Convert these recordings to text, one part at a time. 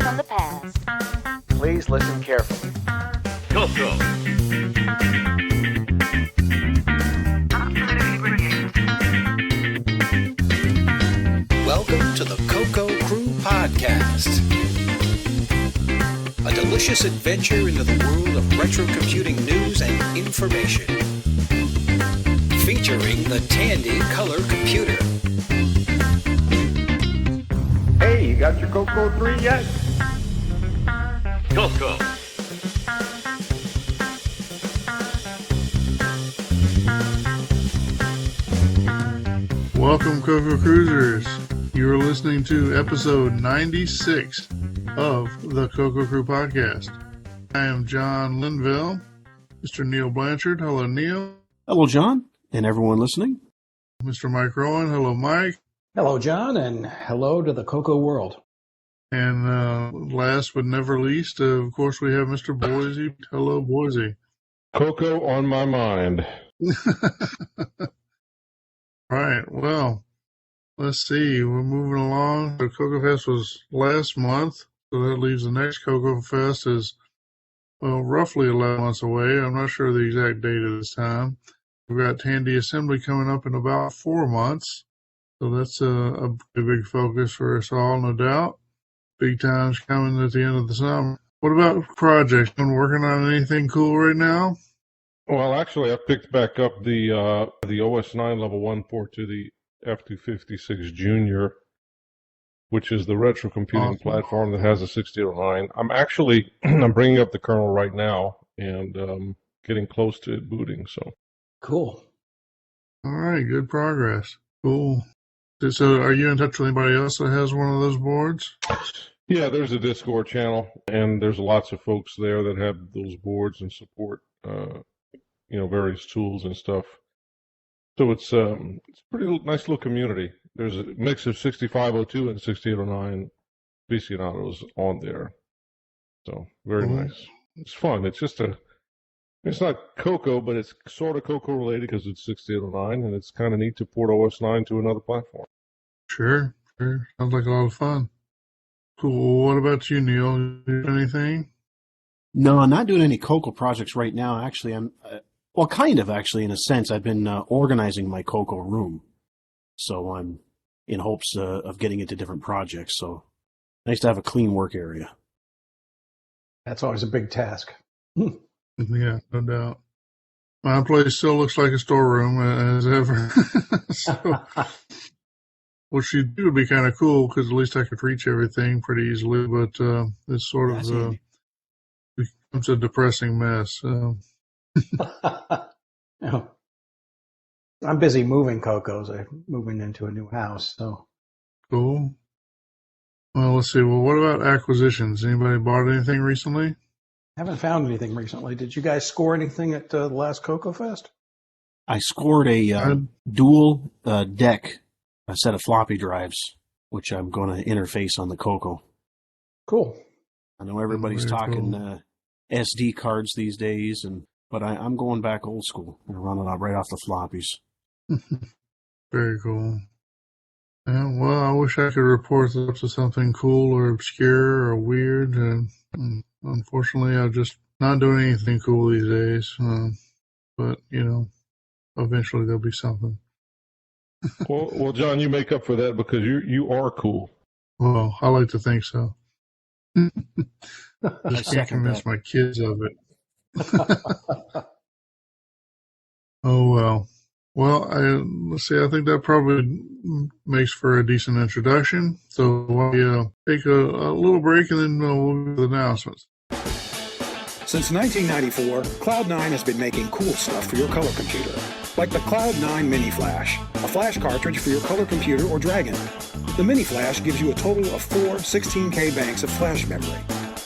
from the past. Please listen carefully. CoCo. Welcome to the CoCo Crew Podcast. A delicious adventure into the world of retro computing news and information. Featuring the Tandy Color Computer. Hey, you got your CoCo 3 yet? CoCo. Welcome, CoCo Cruisers. You are listening to episode 96 of the CoCo Crew Podcast. I am John Linville, Mr. Neil Blanchard. Hello, Neil. Hello, John, and everyone listening. Mr. Mike Rowan. Hello, Mike. Hello, John, and hello to the CoCo world. And last but never least, of course, we have Mr. Boise. Hello, Boise. CoCo on my mind. Right, well, let's see. We're moving along. The CoCo Fest was last month, so that leaves the next CoCo Fest is, well, roughly 11 months away. I'm not sure the exact date at this time. We've got Tandy Assembly coming up in about 4 months, so that's a big focus for us all, no doubt. Big times coming at the end of the summer. What about projects? Been working on anything cool right now? Well, actually, I picked back up the OS 9 Level 1 port to the F256 Junior, which is the retro computing platform that has a 6809. I'm bringing up the kernel right now and getting close to it booting. So Cool. All right, good progress. Cool. So are you in touch with anybody else that has one of those boards? yeah, there's a Discord channel, and there's lots of folks there that have those boards and support various tools and stuff. So it's a pretty nice little community. There's a mix of 6502 and 6809 aficionados on there. So very nice. It's fun. It's not CoCo, but it's sort of CoCo related because it's 6809, and it's kind of neat to port OS 9 to another platform. Sure. Sounds like a lot of fun. Cool. What about you, Neil? You do anything? No, I'm not doing any CoCo projects right now. Actually, I'm, kind of actually, in a sense. I've been organizing my CoCo room. So I'm in hopes of getting into different projects. So nice to have a clean work area. That's always a big task. Yeah, no doubt. My place still looks like a storeroom as ever. So, which you do would be kind of cool because at least I could reach everything pretty easily, but it's sort of becomes a depressing mess. Yeah. I'm busy moving CoCos. I'm moving into a new house. So Cool. Well, let's see. Well, what about acquisitions? Anybody bought anything recently? haven't found anything recently. Did you guys score anything at the last CoCo Fest? I scored a dual deck, a set of floppy drives, which I'm going to interface on the CoCo. Cool. I know everybody's Very talking cool. SD cards these days, but I'm going back old school and running it right off the floppies. Very cool. Yeah, well, I wish I could report up to something cool or obscure or weird. Unfortunately, I'm just not doing anything cool these days. But, eventually there'll be something. well, John, you make up for that because you are cool. Well, I like to think so. I Just can't convince my kids of it. Oh, well. Well, let's see. I think that probably makes for a decent introduction. So we'll take a little break and then we'll do the announcements. Since 1994, Cloud9 has been making cool stuff for your color computer. Like the Cloud9 Mini Flash, a flash cartridge for your color computer or Dragon. The Mini Flash gives you a total of 4 16K banks of flash memory.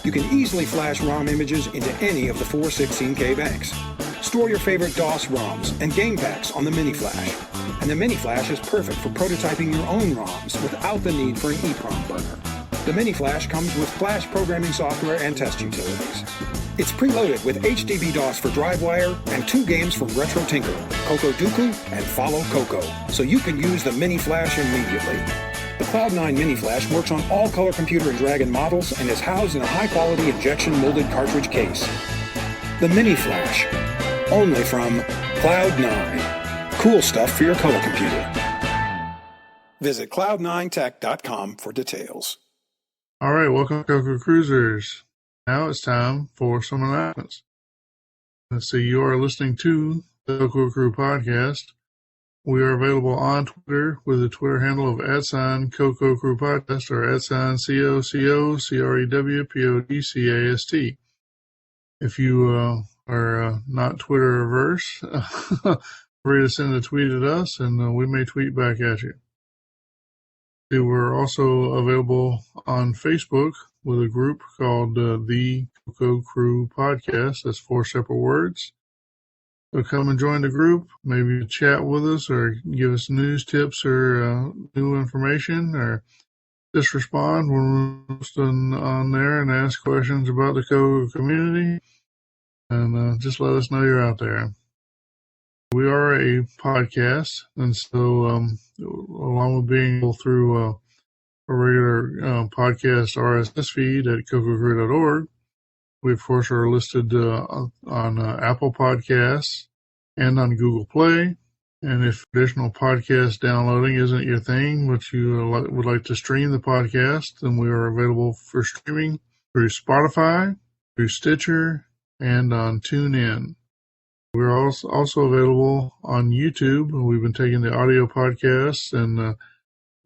You can easily flash ROM images into any of the 4 16K banks. Store your favorite DOS ROMs and game packs on the Mini Flash. And the Mini Flash is perfect for prototyping your own ROMs without the need for an EEPROM burner. The Mini Flash comes with Flash programming software and test utilities. It's preloaded with HDB-DOS for DriveWire and 2 games from Retro Tinker, CoCo Dooku and Follow CoCo, so you can use the Mini Flash immediately. The Cloud9 Mini Flash works on all color computer and Dragon models and is housed in a high-quality injection molded cartridge case. The Mini Flash, only from Cloud9. Cool stuff for your color computer. Visit cloud9tech.com for details. All right, welcome to CoCo Cruisers. Now it's time for some announcements. Let's see, you are listening to the CoCo Crew Podcast. We are available on Twitter with the Twitter handle of @CoCo Crew Podcast or @CoCo CREWPODCAST. If you are not Twitter averse, free to send a tweet at us and we may tweet back at you. We're also available on Facebook with a group called the CoCo Crew Podcast. That's 4 separate words. So come and join the group, maybe chat with us or give us news tips or new information, or just respond when we're posting on there and ask questions about the CoCo community, and just let us know you're out there. We are a podcast, and so along with being able through a regular podcast RSS feed at cococrew.org, we, of course, are listed on Apple Podcasts and on Google Play. And if additional podcast downloading isn't your thing, but you would like to stream the podcast, then we are available for streaming through Spotify, through Stitcher, and on TuneIn. We're also available on YouTube. We've been taking the audio podcasts and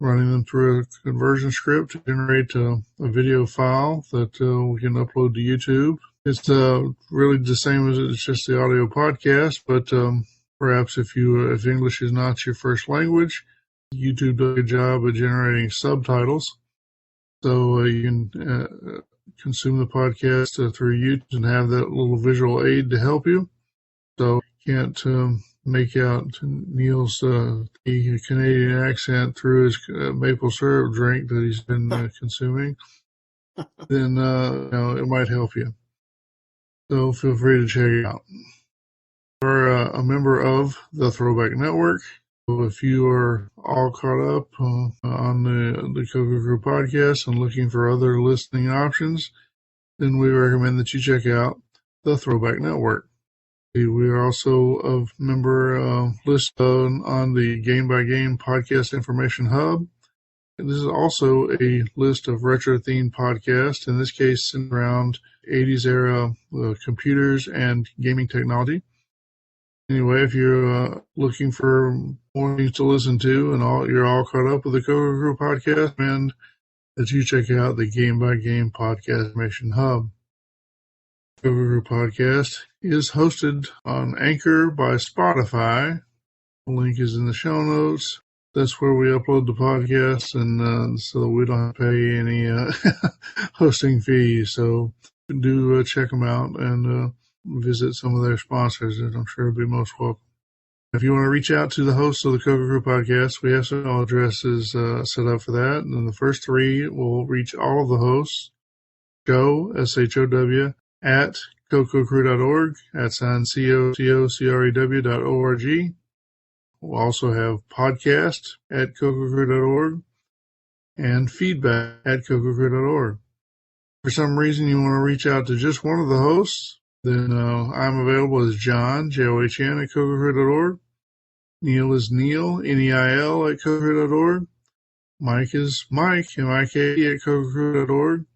running them through a conversion script to generate a video file that we can upload to YouTube. It's really the same as it's just the audio podcast, but perhaps if English is not your first language, YouTube does a good job of generating subtitles. So you can consume the podcast through YouTube and have that little visual aid to help you. So you can't make out Neil's Canadian accent through his maple syrup drink that he's been consuming, then it might help you. So feel free to check it out. We're a member of the Throwback Network. So if you are all caught up on the CoCo Crew Podcast and looking for other listening options, then we recommend that you check out the Throwback Network. We are also a member list on the Game by Game Podcast Information Hub. And this is also a list of retro-themed podcasts, in this case centered around 80s era computers and gaming technology. Anyway, if you're looking for more things to listen to and you're all caught up with the CoCo Crew Podcast, and that you check out the Game by Game Podcast Information Hub. CoCo Crew Podcast is hosted on Anchor by Spotify. The link is in the show notes. That's where we upload the podcast, and so we don't have to pay any hosting fees. So do check them out and visit some of their sponsors, and I'm sure it'll be most welcome. If you want to reach out to the hosts of the CoCo Crew Podcast, we have some email addresses set up for that. And the first 3 will reach all of the hosts. Show, SHOW, at cococrew.org, @CoCocrew.org. We'll also have podcast at cococrew.org and feedback at cococrew.org. For some reason you want to reach out to just one of the hosts, then I'm available as John, JOHN, at cococrew.org. Neil is Neil, NEIL, at cococrew.org. Mike is Mike, MIKE, at cococrew.org.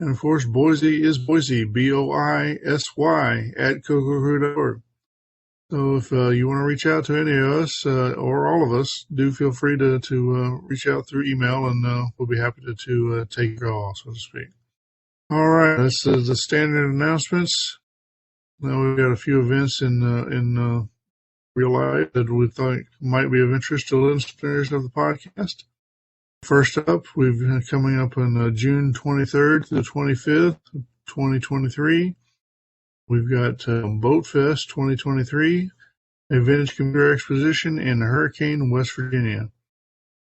And of course, Boise is Boise, BOISY, at cococrew.org. So if you want to reach out to any of us or all of us, do feel free to reach out through email, and we'll be happy to take your call, so to speak. All right, that's the standard announcements. Now we've got a few events in real life that we thought might be of interest to listeners of the podcast. First up, we've coming up on June 23rd to the 25th, 2023. We've got Boat Fest 2023, a vintage computer exposition in Hurricane, West Virginia.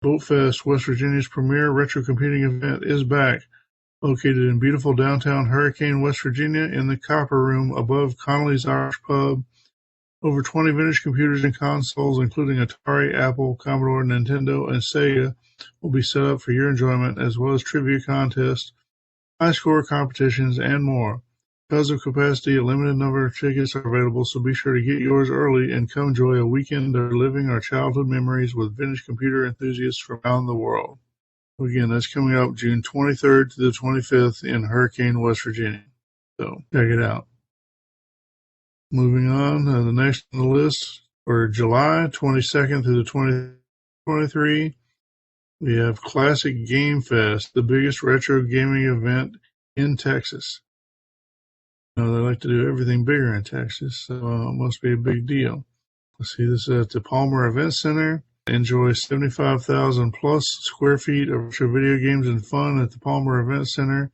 Boat Fest, West Virginia's premier retro computing event, is back. Located in beautiful downtown Hurricane, West Virginia, in the Copper Room above Connolly's Irish Pub, Over 20 vintage computers and consoles, including Atari, Apple, Commodore, Nintendo, and Sega, will be set up for your enjoyment, as well as trivia contests, high-score competitions, and more. Because of capacity, a limited number of tickets are available, so be sure to get yours early and come enjoy a weekend of living our childhood memories with vintage computer enthusiasts from around the world. Again, that's coming up June 23rd to the 25th in Hurricane, West Virginia. So check it out. Moving on, the next on the list for July 22nd through the 2023, we have Classic Game Fest, the biggest retro gaming event in Texas. They like to do everything bigger in Texas, so it must be a big deal. Let's see, this is at the Palmer Event Center. Enjoy 75,000 plus square feet of retro video games and fun at the Palmer Event Center,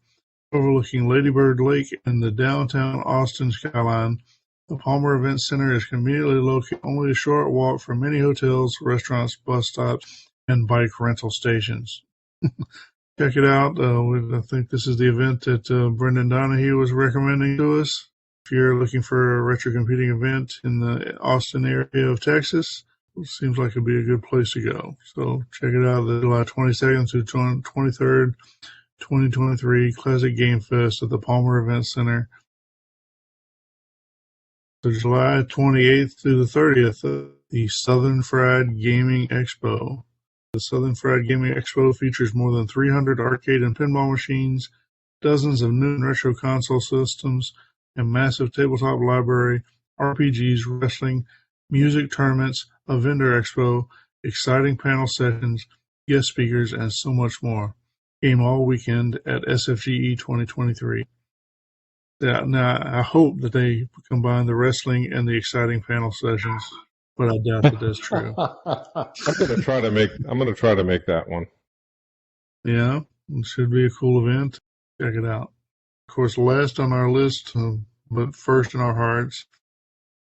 overlooking Lady Bird Lake and the downtown Austin skyline. The Palmer Event Center is conveniently located only a short walk from many hotels, restaurants, bus stops, and bike rental stations. Check it out. I think this is the event that Brendan Donahue was recommending to us. If you're looking for a retro computing event in the Austin area of Texas, it seems like it'd be a good place to go. So check it out, the July 22nd through 23rd, 2023 Classic Game Fest at the Palmer Event Center. So July 28th through the 30th, the Southern Fried Gaming Expo. The Southern Fried Gaming Expo features more than 300 arcade and pinball machines, dozens of new and retro console systems, a massive tabletop library, RPGs, wrestling, music tournaments, a vendor expo, exciting panel sessions, guest speakers, and so much more. Game all weekend at SFGE 2023. Now, I hope that they combine the wrestling and the exciting panel sessions, but I doubt that that's true. I'm gonna try to make that one. Yeah, it should be a cool event. Check it out. Of course, last on our list, but first in our hearts,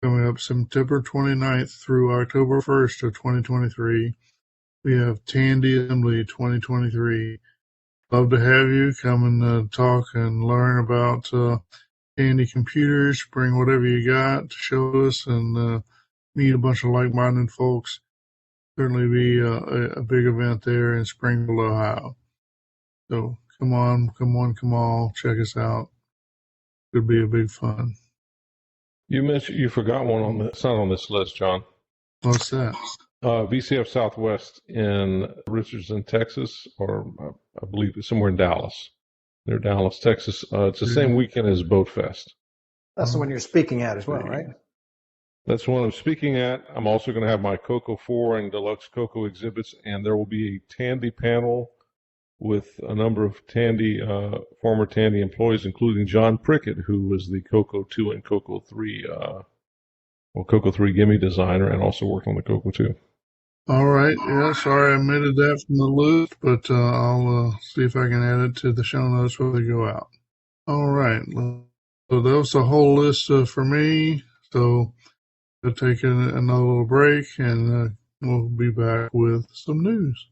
coming up September 29th through October 1st of 2023, we have Tandy Assembly 2023. Love to have you come and talk and learn about Tandy computers. Bring whatever you got to show us and meet a bunch of like-minded folks. Certainly be a big event there in Springfield, Ohio. So come on, check us out. Could be a big fun. You forgot one on it's not on this list, John. What's that? VCF Southwest in Richardson, Texas, or I believe it's somewhere in Dallas. Near Dallas, Texas. It's the same weekend as Boat Fest. That's the one you're speaking at as well, right? That's the one I'm speaking at. I'm also going to have my CoCo 4 and Deluxe CoCo exhibits, and there will be a Tandy panel with a number of Tandy, former Tandy employees, including John Prickett, who was the CoCo 2 and CoCo 3, CoCo 3 Gimme designer, and also worked on the CoCo 2. All right. Yeah, sorry I omitted that from the list, but I'll see if I can add it to the show notes when they go out. All right. So that was the whole list for me. So we'll take another little break, and we'll be back with some news.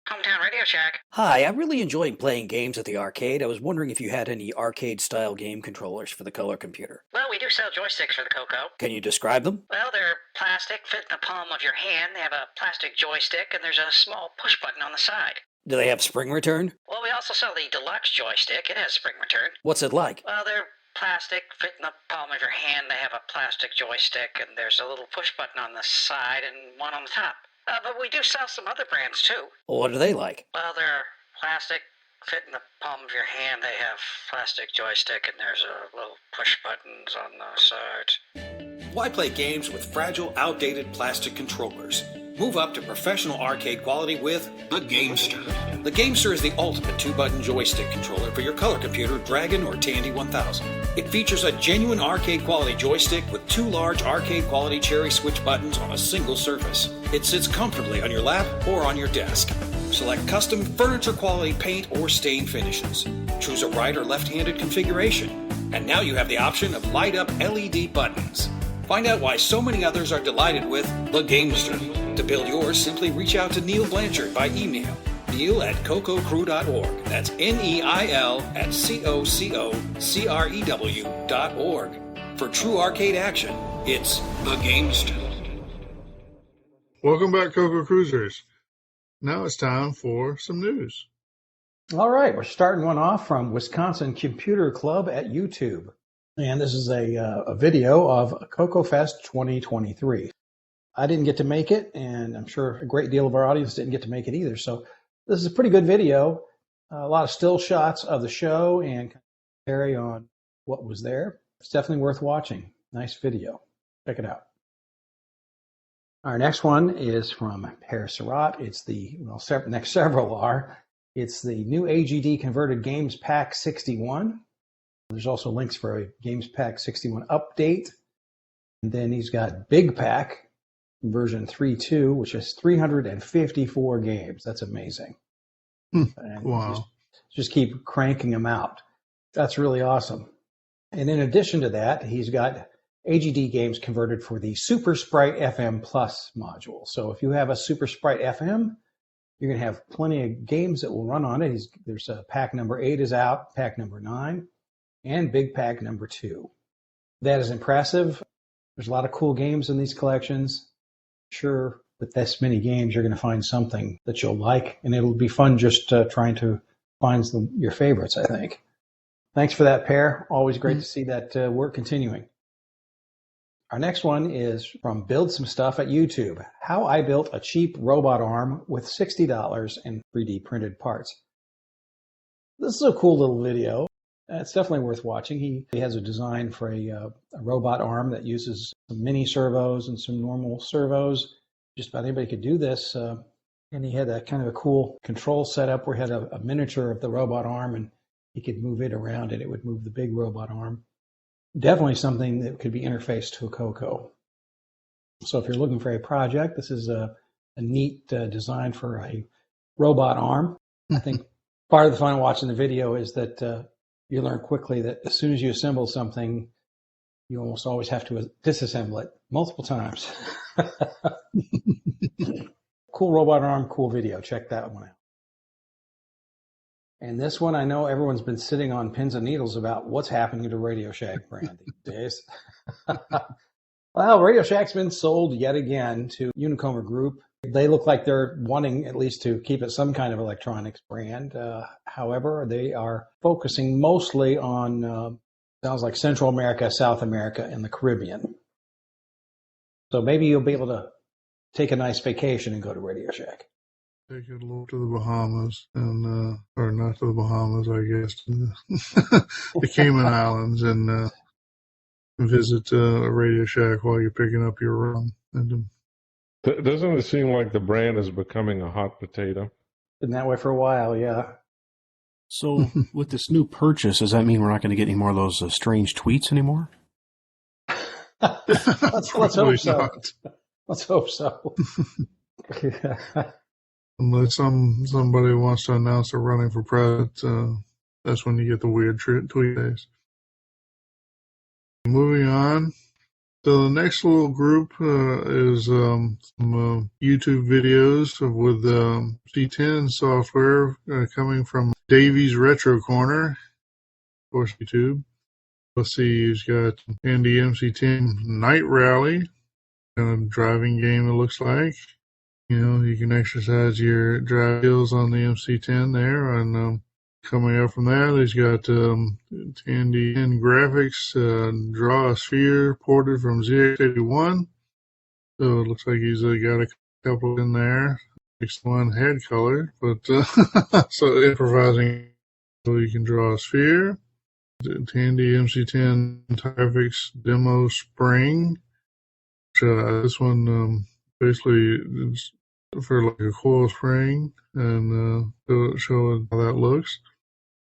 Hometown Radio Shack. Hi, I'm really enjoying playing games at the arcade. I was wondering if you had any arcade-style game controllers for the color computer. Well, we do sell joysticks for the CoCo. Can you describe them? Well, they're plastic, fit in the palm of your hand. They have a plastic joystick, and there's a small push button on the side. Do they have spring return? Well, we also sell the deluxe joystick. It has spring return. What's it like? Well, they're plastic, fit in the palm of your hand. They have a plastic joystick, and there's a little push button on the side and one on the top. But we do sell some other brands, too. What are they like? Well, they're plastic, fit in the palm of your hand. They have plastic joystick, and there's a little push buttons on the sides. Why play games with fragile, outdated plastic controllers? Move up to professional arcade quality with the Gamester. The Gamester is the ultimate 2-button joystick controller for your color computer, Dragon or Tandy 1000. It features a genuine arcade quality joystick with 2 large arcade quality cherry switch buttons on a single surface. It sits comfortably on your lap or on your desk. Select custom furniture quality paint or stain finishes. Choose a right or left-handed configuration. And now you have the option of light-up LED buttons. Find out why so many others are delighted with the Gamester. To build yours, simply reach out to Neil Blanchard by email. Neil@CoCoCrew.org. That's NEIL@CoCoCrew.org. For true arcade action, it's the Gamester. Welcome back, CoCo Cruisers. Now it's time for some news. All right, we're starting one off from Wisconsin Computer Club at YouTube. And this is a video of CoCo Fest 2023. I didn't get to make it, and I'm sure a great deal of our audience didn't get to make it either. So this is a pretty good video. A lot of still shots of the show and commentary on what was there. It's definitely worth watching. Nice video. Check it out. Our next one is from Per Surratt. It's the, next several are. It's the new AGD converted Games Pack 61. There's also links for a Games Pack 61 update. And then he's got Big Pack version 3.2, which is 354 games. That's amazing. Wow. Just keep cranking them out. That's really awesome. And in addition to that, he's got AGD games converted for the Super Sprite FM Plus module. So if you have a Super Sprite FM, you're going to have plenty of games that will run on it. There's pack number 8 is out, pack number 9, and big pack number 2. That is impressive. There's a lot of cool games in these collections. Sure, with this many games, you're going to find something that you'll like, and it'll be fun just trying to find your favorites, I think. Thanks for that, Per. Always great to see that work continuing. Our next one is from Build Some Stuff at YouTube. How I built a cheap robot arm with $60 in 3D printed parts. This is a cool little video. It's definitely worth watching. He has a design for a robot arm that uses some mini servos and some normal servos. Just about anybody could do this. And he had a kind of a cool control setup where he had a miniature of the robot arm, and he could move it around and it would move the big robot arm. Definitely something that could be interfaced to a CoCo. So if you're looking for a project, this is a neat design for a robot arm. I think part of the fun of watching the video is that you learn quickly that as soon as you assemble something, you almost always have to disassemble it multiple times. Cool robot arm, cool video. Check that one out. And this one, I know everyone's been sitting on pins and needles about what's happening to Radio Shack brand these days. Well, Radio Shack's been sold yet again to Unicomer Group. They look like they're wanting at least to keep it some kind of electronics brand. However, they are focusing mostly on, sounds like Central America, South America, and the Caribbean. So maybe you'll be able to take a nice vacation and go to Radio Shack. Take it a little to the Bahamas, and or not to the Bahamas, I guess, the Cayman Islands, and visit a Radio Shack while you're picking up your rum. And, doesn't it seem like the brand is becoming a hot potato? Been that way for a while, yeah. So with this new purchase, does that mean we're not going to get any more of those strange tweets anymore? Let's hope so. Let's hope so. Unless somebody wants to announce they're running for president, that's when you get the weird tweet days. Moving on. So the next little group is some YouTube videos with C10 software coming from Davy's Retro Corner, of course, YouTube. Let's see, he's got Andy MC10 Night Rally, kind of driving game it looks like. You know, you can exercise your drive skills on the MC10 there. And coming up from that, he's got Andy in graphics, draw a sphere ported from ZX81. So it looks like he's got a couple in there. One head color, but so improvising so you can draw a sphere. Tandy MC10 graphics demo spring. This one basically is for like a coil spring, and show how that looks.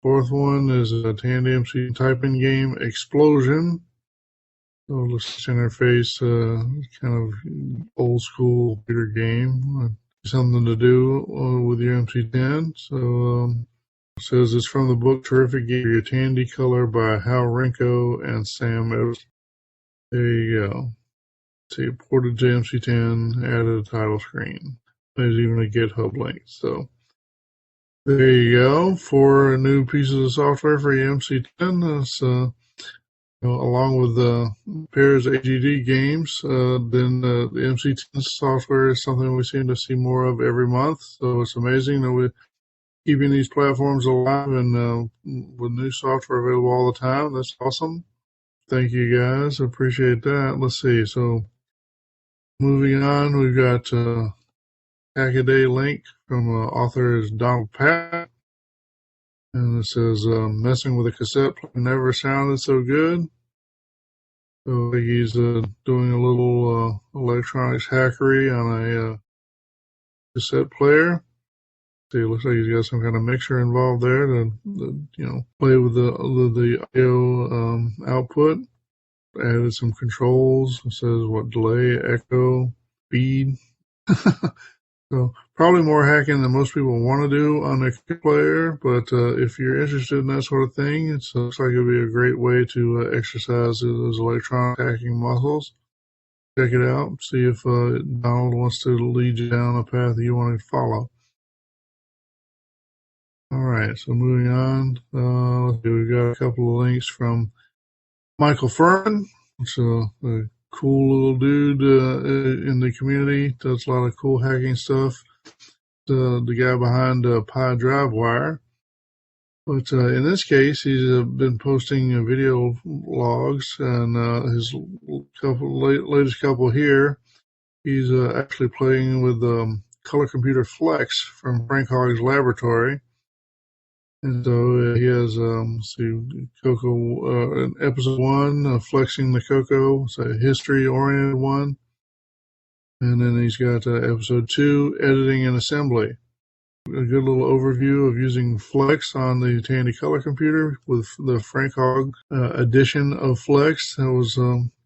Fourth one is a Tandy MC typing game Explosion. So it looks interface, kind of old school computer game. Something to do with your MC10. So it says it's from the book Terrific Game for Your Tandy Color by Hal Renko and Sam Evans. There you go. See, ported to MC10, added a title screen. There's even a GitHub link. So there you go. 4 new pieces of software for your MC10. That's along with the Pairs AGD games, then the MC10 software is something we seem to see more of every month. So it's amazing that we're keeping these platforms alive and with new software available all the time. That's awesome. Thank you guys. Appreciate that. Let's see. So moving on, we've got Hackaday link from author is Donald Pat. And it says, messing with a cassette player never sounded so good. So he's doing a little electronics hackery on a cassette player. See, it looks like he's got some kind of mixer involved there to play with the audio output. Added some controls. It says what, delay, echo, speed. So probably more hacking than most people want to do on a cassette player, but if you're interested in that sort of thing, it looks like it would be a great way to exercise those electronic hacking muscles. Check it out. See if Donald wants to lead you down a path you want to follow. All right, so moving on. Let's see, we've got a couple of links from Michael Furman. It's a cool little dude in the community. Does a lot of cool hacking stuff. The guy behind Pi DriveWire. But in this case, he's been posting video logs, and his latest couple here, he's actually playing with Color Computer Flex from Frank Hogg's laboratory. And so he has, CoCo, episode 1, Flexing the CoCo. It's a history-oriented one. And then he's got episode 2, Editing and Assembly. A good little overview of using Flex on the Tandy color computer with the Frank Hogg edition of Flex that was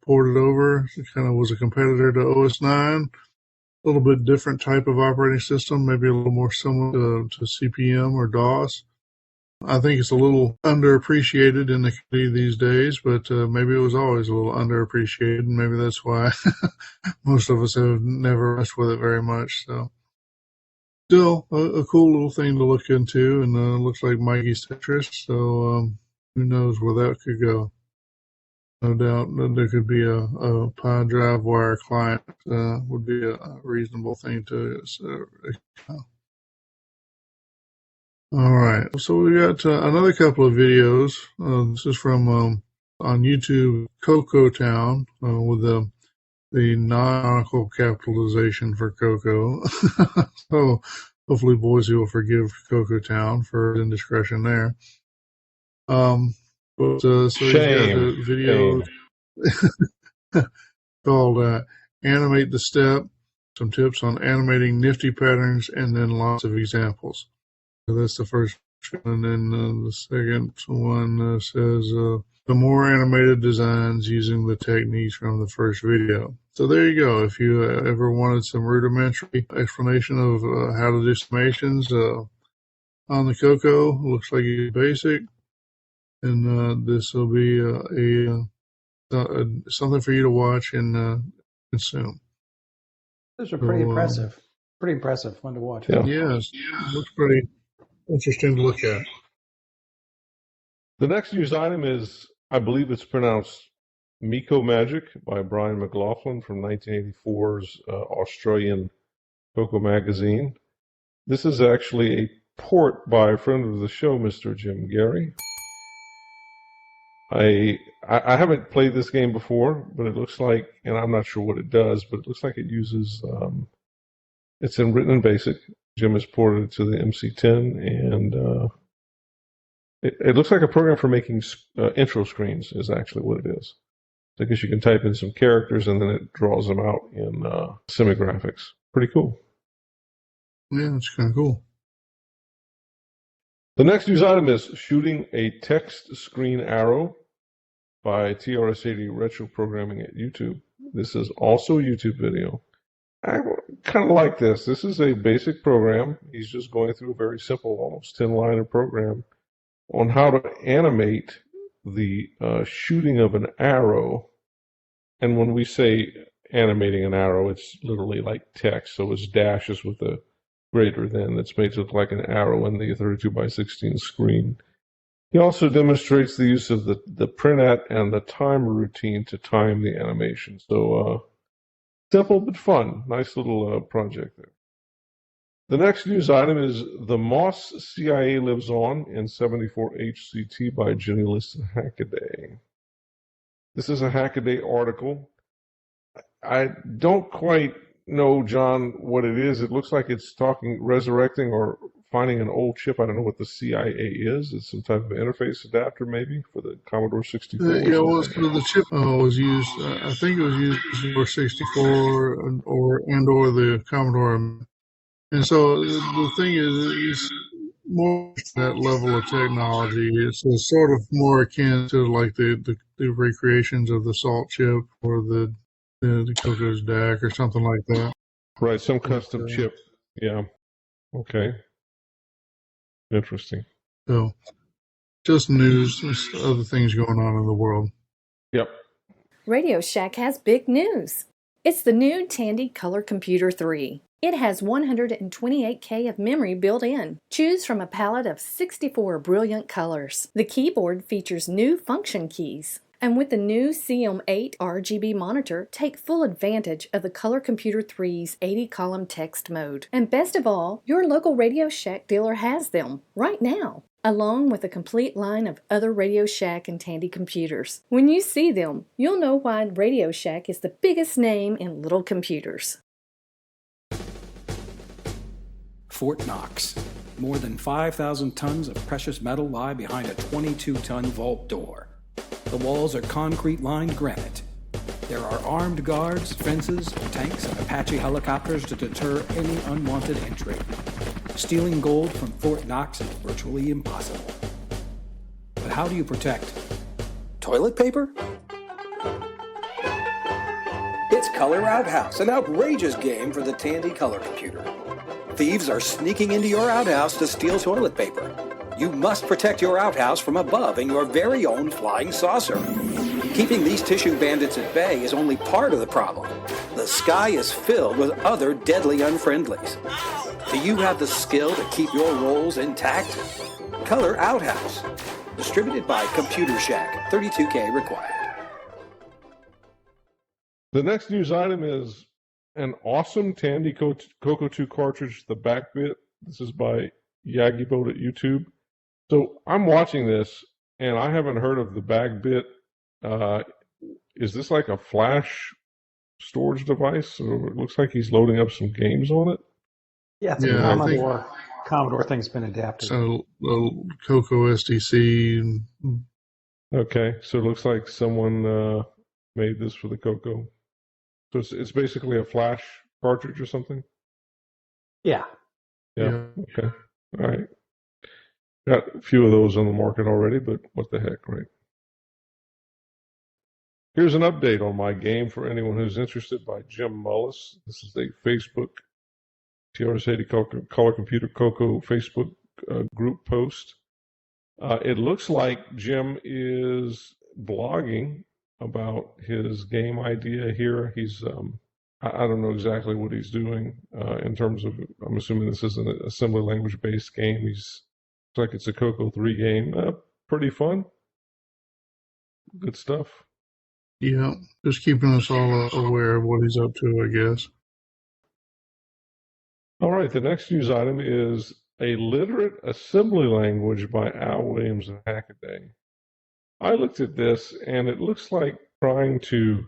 ported over. It kind of was a competitor to OS 9. A little bit different type of operating system, maybe a little more similar to CP/M or DOS. I think it's a little underappreciated in the community these days, but maybe it was always a little underappreciated, and maybe that's why most of us have never messed with it very much. So, still a cool little thing to look into, and looks like Mikey's Tetris. So, who knows where that could go? No doubt that there could be a Pi DriveWire client. Would be a reasonable thing to. All right, so we got another couple of videos. This is from on YouTube, CoCo Town, with the non-canonical capitalization for CoCo. So hopefully Boise will forgive CoCo Town for indiscretion there. But so he's got a video called "Animate the Step." Some tips on animating nifty patterns, and then lots of examples. So that's the first one, and then the second one says the more animated designs using the techniques from the first video. So there you go. If you ever wanted some rudimentary explanation of how to do summations on the CoCo, looks like it's basic, and this will be something for you to watch and consume. Those are pretty impressive. Pretty impressive. Fun to watch. Yeah. Yes, looks pretty interesting to look at. The next news item is, I believe it's pronounced Miko Magic by Brian McLaughlin from 1984's Australian CoCo magazine. This is actually a port by a friend of the show, Mr. Jim Gary. I haven't played this game before, but it looks like, and I'm not sure what it does, but it looks like it uses, it's written in BASIC. Jim has ported it to the MC10, and it looks like a program for making intro screens is actually what it is. So I guess you can type in some characters, and then it draws them out in semi-graphics. Pretty cool. Yeah, it's kind of cool. The next news item is Shooting a Text Screen Arrow by TRS-80 Retro Programming at YouTube. This is also a YouTube video. I kind of like this. This is a basic program. He's just going through a very simple, almost 10-liner program on how to animate the shooting of an arrow. And when we say animating an arrow, it's literally like text. So it's dashes with a greater than that's made to look like an arrow in the 32 by 16 screen. He also demonstrates the use of the printat and the timer routine to time the animation. So simple but fun. Nice little project there. The next news item is The Moss CIA Lives On in 74 HCT by Jenny Liston Hackaday. This is a Hackaday article. I don't quite know, John, what it is. It looks like it's resurrecting or finding an old chip. I don't know what the CIA is. It's some type of interface adapter, maybe, for the Commodore 64. Yeah, well, so the chip was used. I think it was used for 64 or the Commodore. And so the thing is, it's more that level of technology. It's sort of more akin to like the recreations of the salt chip or the CoCos DAC or something like that. Right, some custom chip. Yeah. Okay. Interesting. So, just news, other things going on in the world. Yep. Radio Shack has big news. It's the new Tandy Color Computer 3. It has 128K of memory built in. Choose from a palette of 64 brilliant colors. The keyboard features new function keys. And with the new CM8 RGB monitor, take full advantage of the Color Computer 3's 80-column text mode. And best of all, your local Radio Shack dealer has them right now, along with a complete line of other Radio Shack and Tandy computers. When you see them, you'll know why Radio Shack is the biggest name in little computers. Fort Knox. More than 5,000 tons of precious metal lie behind a 22-ton vault door. The walls are concrete-lined granite. There are armed guards, fences, tanks, and Apache helicopters to deter any unwanted entry. Stealing gold from Fort Knox is virtually impossible. But how do you protect? Toilet paper? It's Color Outhouse, an outrageous game for the Tandy Color Computer. Thieves are sneaking into your outhouse to steal toilet paper. You must protect your outhouse from above in your very own flying saucer. Keeping these tissue bandits at bay is only part of the problem. The sky is filled with other deadly unfriendlies. Do you have the skill to keep your rolls intact? Color Outhouse. Distributed by Computer Shack. 32K required. The next news item is an awesome Tandy CoCo 2 cartridge, the back bit. This is by Yagibot at YouTube. So I'm watching this, and I haven't heard of the back bit. Is this like a flash storage device? So it looks like he's loading up some games on it. Yeah, it's a Commodore thing's been adapted. So CoCo SDC. Okay, so it looks like someone made this for the CoCo. So it's basically a flash cartridge or something? Yeah. Yeah. Okay. All right. Got a few of those on the market already, but what the heck, right? Here's an update on my game for anyone who's interested by Jim Mullis. This is a Facebook TRS-80 Color Computer CoCo Facebook group post. It looks like Jim is blogging about his game idea here. He's I don't know exactly what he's doing in terms of, I'm assuming this is an assembly language based game. Looks like it's a CoCo 3 game. Pretty fun. Good stuff. Yeah, just keeping us all aware of what he's up to, I guess. All right, the next news item is A Literate Assembly Language by Al Williams and Hackaday. I looked at this, and it looks like trying to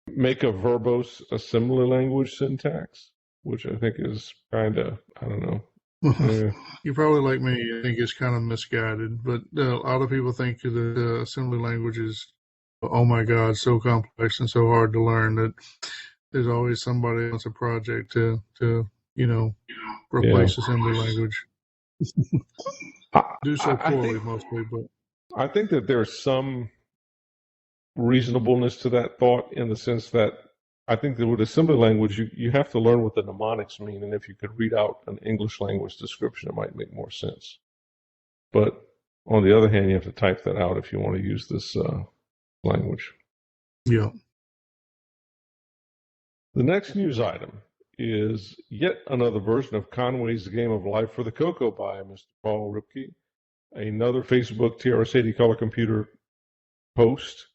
make a verbose assembly language syntax, which I think is kind of, I don't know. You're probably like me. I think it's kind of misguided, but a lot of people think the assembly language is, oh my God, so complex and so hard to learn that there's always somebody else a project to replace assembly language. Do so poorly mostly, but I think that there's some reasonableness to that thought in the sense that I think that with assembly language, you have to learn what the mnemonics mean, and if you could read out an English language description, it might make more sense. But on the other hand, you have to type that out if you want to use this language. Yeah. The next news item is yet another version of Conway's Game of Life for the CoCo by Mr. Paul Ripke. another Facebook TRS-80 Color Computer post.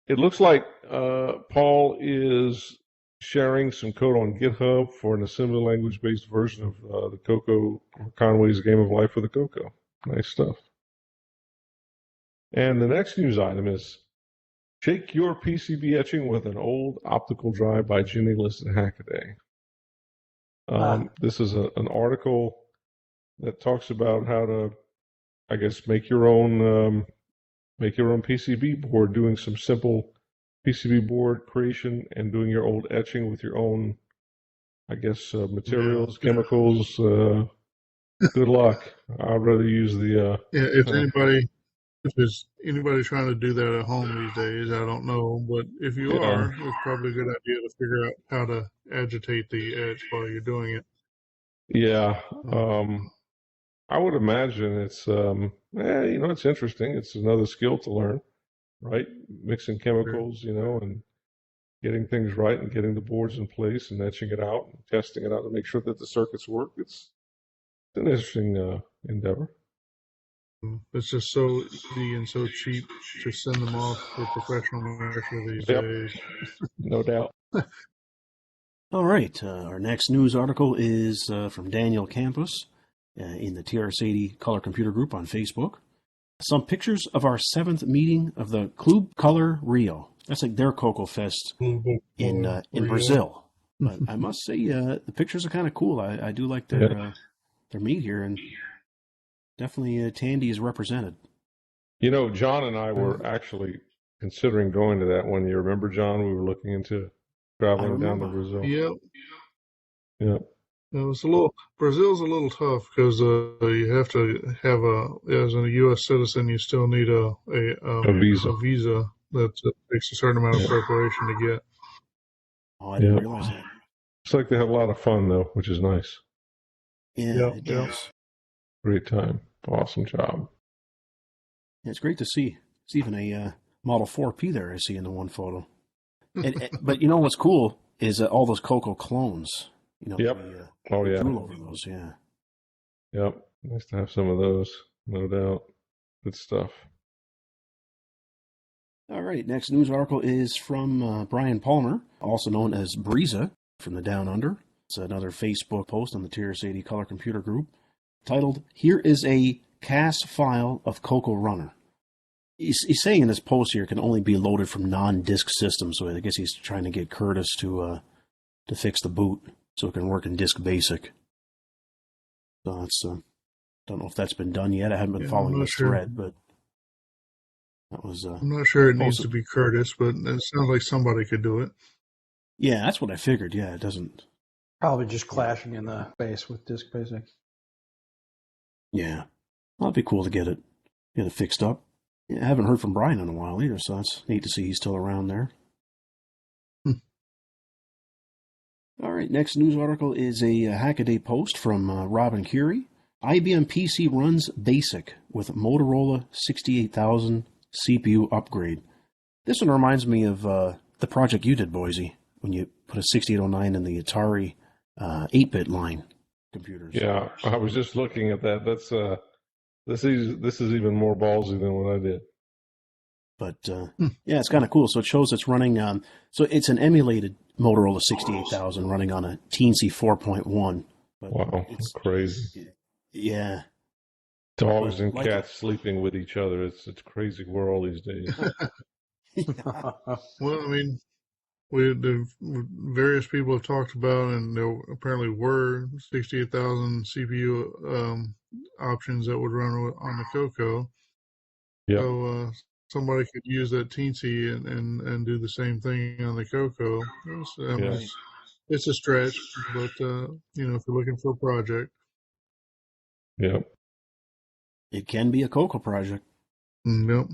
It looks like Paul is sharing some code on GitHub for an assembly language-based version of the CoCo Conway's Game of Life with the CoCo. Nice stuff. And the next news item is Shake Your PCB Etching with an Old Optical Drive by Jenny List and Hackaday. This is an article that talks about how to, I guess, make your own PCB board, doing some simple PCB board creation and doing your old etching with your own, I guess, materials, chemicals. Good luck. I'd rather use the. If there's anybody trying to do that at home these days, I don't know. But if you are, it's probably a good idea to figure out how to agitate the etch while you're doing it. Yeah. I would imagine it's, it's interesting. It's another skill to learn, right? Mixing chemicals, and getting things right and getting the boards in place and etching it out and testing it out to make sure that the circuits work. It's an interesting endeavor. It's just so easy and so cheap to send them off for professional manufacture these days. No doubt. All right. Our next news article is from Daniel Campos in the TRS-80 Color Computer Group on Facebook. Some pictures of our 7th meeting of the Club Color Rio. That's like their CoCo Fest in Brazil. But I must say, the pictures are kind of cool. I do like their meet here, and definitely Tandy is represented. John and I were actually considering going to that one year. Remember, John? We were looking into traveling down to Brazil. Yep. Brazil's a little tough because you have to have as a U.S. citizen, you still need a visa. A visa that takes a certain amount of preparation to get. Oh, I didn't realize that. It's like they have a lot of fun, though, which is nice. Yeah, it does. Great time. Awesome job. Yeah, it's great to see. It's even a Model 4P there I see in the one photo. But what's cool is all those CoCo clones. Yep. Drool over those, yeah. Yep. Nice to have some of those, no doubt. Good stuff. All right. Next news article is from Brian Palmer, also known as Breeza from the Down Under. It's another Facebook post on the TRS-80 Color Computer Group titled, "Here is a CAS file of CoCo Runner." He's saying in this post here it can only be loaded from non-disk systems, so I guess he's trying to get Curtis to fix the boot so it can work in Disk Basic. So that's don't know if that's been done yet. I haven't been following this thread, but that was. I'm not sure it needs to be Curtis, but it sounds like somebody could do it. Yeah, that's what I figured. Yeah, it doesn't. Probably just clashing in the base with Disk Basic. Yeah, well, it'd be cool to get it fixed up. Yeah, I haven't heard from Brian in a while either, so it's neat to see he's still around there. All right, next news article is a Hackaday post from Robin Curie. IBM PC runs BASIC with Motorola 68000 CPU upgrade. This one reminds me of the project you did, Boise, when you put a 6809 in the Atari 8-bit line computers. Yeah, I was just looking at that. That's this is even more ballsy than what I did. But yeah, it's kind of cool. So it shows it's running. So it's an emulated Motorola 68000 running on a Teensy 4.1. Wow, that's crazy. Yeah. Dogs and cats sleeping with each other. It's a crazy world these days. Well, I mean, the various people have talked about, and there apparently were 68,000 CPU options that would run on the CoCo. Yeah. So somebody could use that Teensy and do the same thing on the CoCo. It's a stretch, but if you're looking for a project. Yeah. It can be a CoCo project. Yep.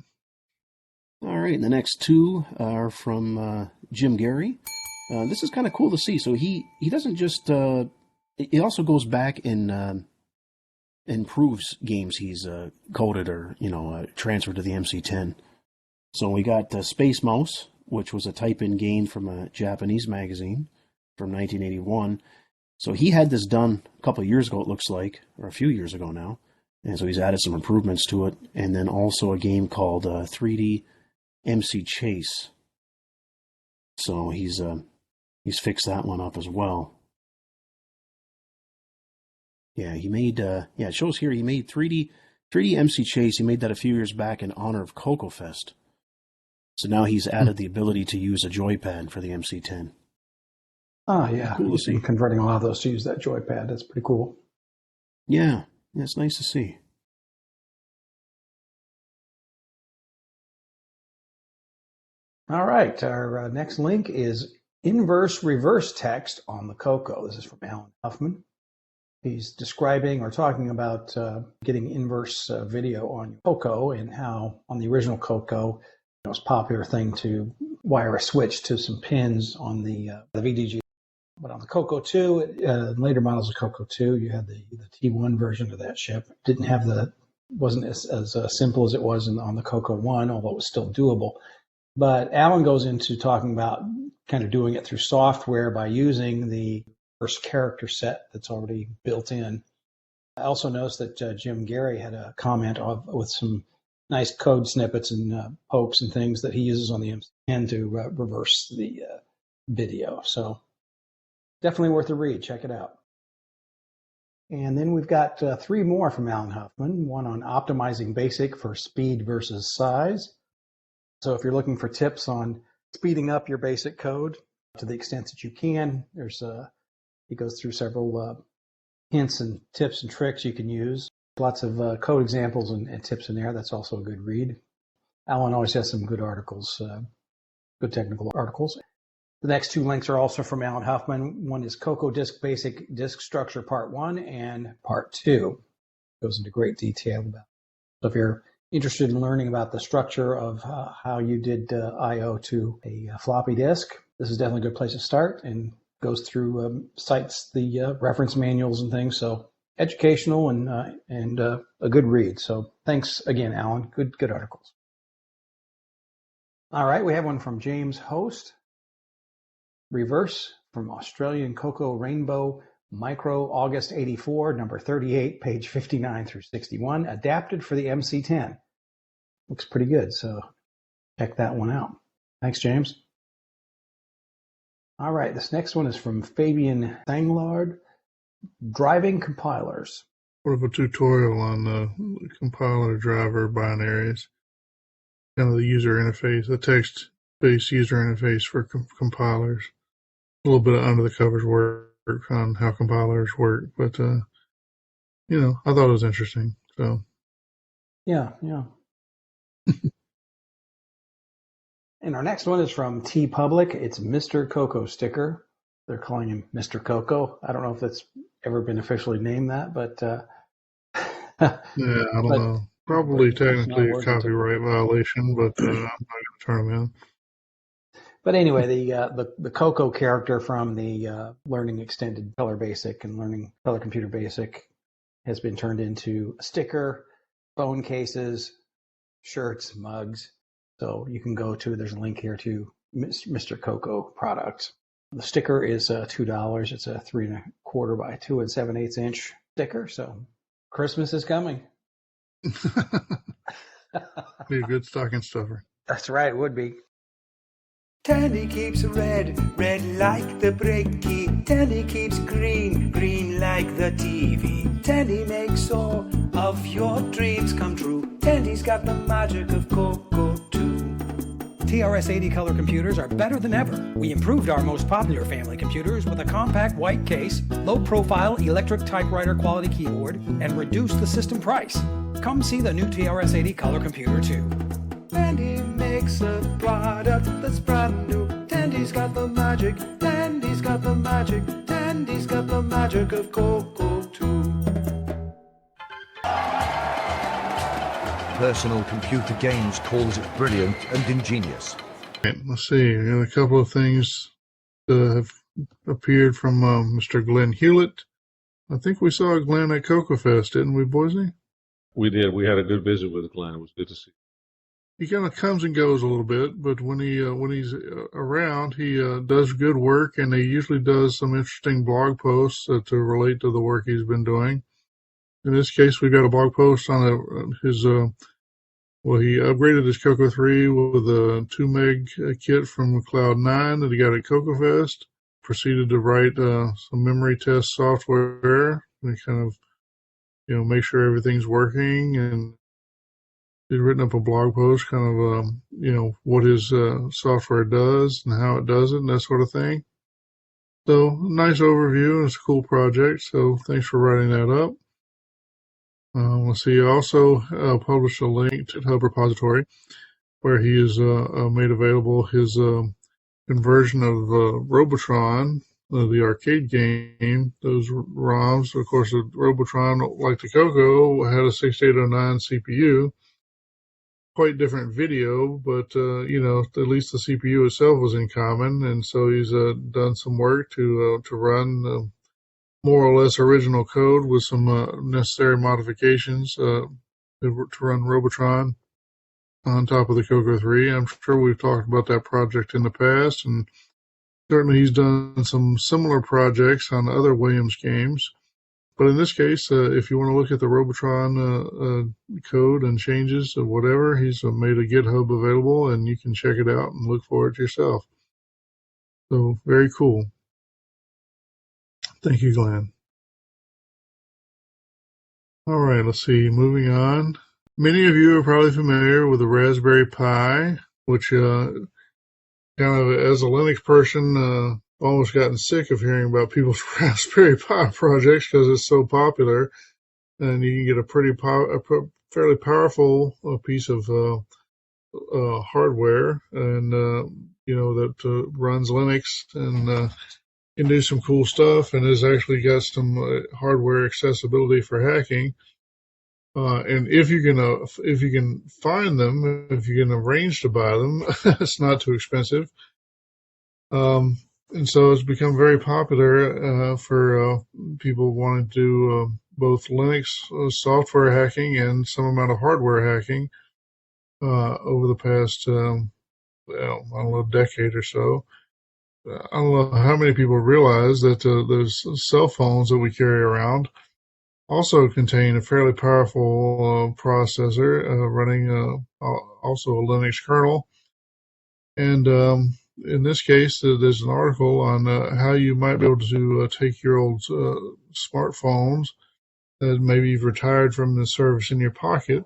All right, and the next two are from Jim Gary. This is kind of cool to see. So he doesn't just he also goes back and improves games he's coded or transferred to the MC10. So we got Space Mouse, which was a type-in game from a Japanese magazine from 1981. So he had this done a couple of years ago, it looks like, or a few years ago now, And so he's added some improvements to it. And then also a game called 3D MC Chase. So he's fixed that one up as well. Yeah, he made, it shows here he made 3D MC Chase. He made that a few years back in honor of CoCo Fest. So now he's added the ability to use a joypad for the MC10. Oh, yeah. Cool to see. Converting a lot of those to use that joypad. That's pretty cool. Yeah, it's nice to see. All right. Our next link is inverse reverse text on the CoCo. This is from Alan Huffman. He's describing or talking about getting inverse video on CoCo and how on the original CoCo, it was a popular thing to wire a switch to some pins on the VDG. But on the CoCo 2, later models of CoCo 2, you had the T1 version of that chip. Wasn't as simple as it was on the CoCo 1, although it was still doable. But Alan goes into talking about kind of doing it through software by using the first character set that's already built in. I also noticed that Jim Gary had a comment with some nice code snippets and pokes and things that he uses on the MC10 to reverse the video. So definitely worth a read. Check it out. And then we've got 3 more from Alan Huffman, one on optimizing BASIC for speed versus size. So if you're looking for tips on speeding up your BASIC code to the extent that you can, he goes through several hints and tips and tricks you can use. Lots of code examples and tips in there. That's also a good read. Alan always has some good articles, good technical articles. The next 2 links are also from Alan Huffman. One is CoCo Disk Basic Disk Structure Part 1 and Part 2. Goes into great detail about it. So if you're interested in learning about the structure of how you did I/O to a floppy disk, this is definitely a good place to start, and goes through cites the reference manuals and things. So educational and a good read. So thanks again, Alan. Good articles. All right, we have one from James Host. Reverse from Australian CoCo Rainbow Micro August 84, number 38, page 59 through 61, adapted for the MC10. Looks pretty good, so check that one out. Thanks, James. All right, this next one is from Fabian Sanglard, Driving Compilers. Sort of a tutorial on the compiler driver binaries, kind of the user interface, the text-based user interface for compilers. A little bit of under the covers work on how compilers work, but I thought it was interesting. So yeah. And our next one is from TeePublic. It's Mr. CoCo sticker. They're calling him Mr. CoCo. I don't know if that's ever been officially named that, but yeah, I don't know. Probably technically a copyright violation, but I'm not going to turn them in. But anyway, the CoCo character from the Learning Extended Color Basic and Learning Color Computer Basic has been turned into a sticker, phone cases, shirts, mugs. So you can there's a link here to Mr. CoCo products. The sticker is $2. It's a 3 1/4 by 2 7/8 inch sticker. So Christmas is coming. Be a good stocking stuffer. That's right, it would be. Tandy keeps red, red like the brake key. Tandy keeps green, green like the TV. Tandy makes all of your dreams come true. Tandy's got the magic of CoCo too. TRS-80 color computers are better than ever. We improved our most popular family computers with a compact white case, low-profile electric typewriter quality keyboard, and reduced the system price. Come see the new TRS-80 color computer too. Tandy makes a product that's brand new. Tandy's got the magic. Tandy's got the magic. Tandy's got the magic of CoCo too. Personal computer games calls it brilliant and ingenious. Right, let's see. We got a couple of things that have appeared from Mr. Glenn Hewlett. I think we saw Glenn at CoCo Fest, didn't we, Boise? We did. We had a good visit with Glenn. It was good to see. He kind of comes and goes a little bit, but when he's around, he does good work, and he usually does some interesting blog posts to relate to the work he's been doing. in this case, we've got a blog post on his. He upgraded his CoCo 3 with a 2 meg kit from Cloud9 that he got at CoCoFest. Proceeded to write some memory test software and kind of, make sure everything's working. And he's written up a blog post, kind of, what his software does and how it does it and that sort of thing. So, nice overview, and it's a cool project. So, thanks for writing that up. Let's see. He also published a link to GitHub repository where he has made available his conversion of Robotron, the arcade game. Those ROMs, of course, the Robotron, like the CoCo, had a 6809 CPU. Quite different video, but at least the CPU itself was in common, and so he's done some work to run more or less original code with some necessary modifications to run Robotron on top of the CoCo 3. I'm sure we've talked about that project in the past, and certainly he's done some similar projects on other Williams games. But in this case, if you want to look at the Robotron code and changes or whatever, he's made a GitHub available, and you can check it out and look for it yourself. So, very cool. Thank you, Glenn. All right, let's see. Moving on. Many of you are probably familiar with the Raspberry Pi, which kind of, as a Linux person, almost gotten sick of hearing about people's Raspberry Pi projects because it's so popular, and you can get a fairly powerful piece of hardware, and that runs Linux and can do some cool stuff, and has actually got some hardware accessibility for hacking. And if you can find them, if you can arrange to buy them, it's not too expensive. And so it's become very popular for people wanting to do both Linux software hacking and some amount of hardware hacking over the past, decade or so. I don't know how many people realize that those cell phones that we carry around also contain a fairly powerful processor running also a Linux kernel. And in this case, there's an article on how you might be able to take your old smartphones that maybe you've retired from the service in your pocket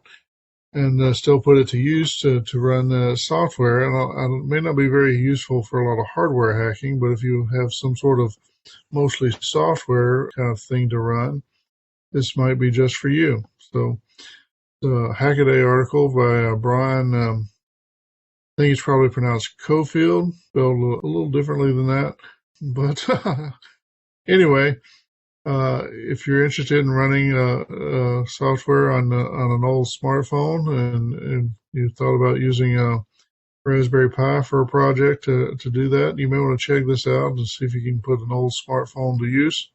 and still put it to use to run software. And it may not be very useful for a lot of hardware hacking, but if you have some sort of mostly software kind of thing to run, this might be just for you. So the Hackaday article by Brian, I think it's probably pronounced Cofield, spelled a little differently than that. But anyway, if you're interested in running software on an old smartphone and you thought about using a Raspberry Pi for a project to do that, you may want to check this out and see if you can put an old smartphone to use.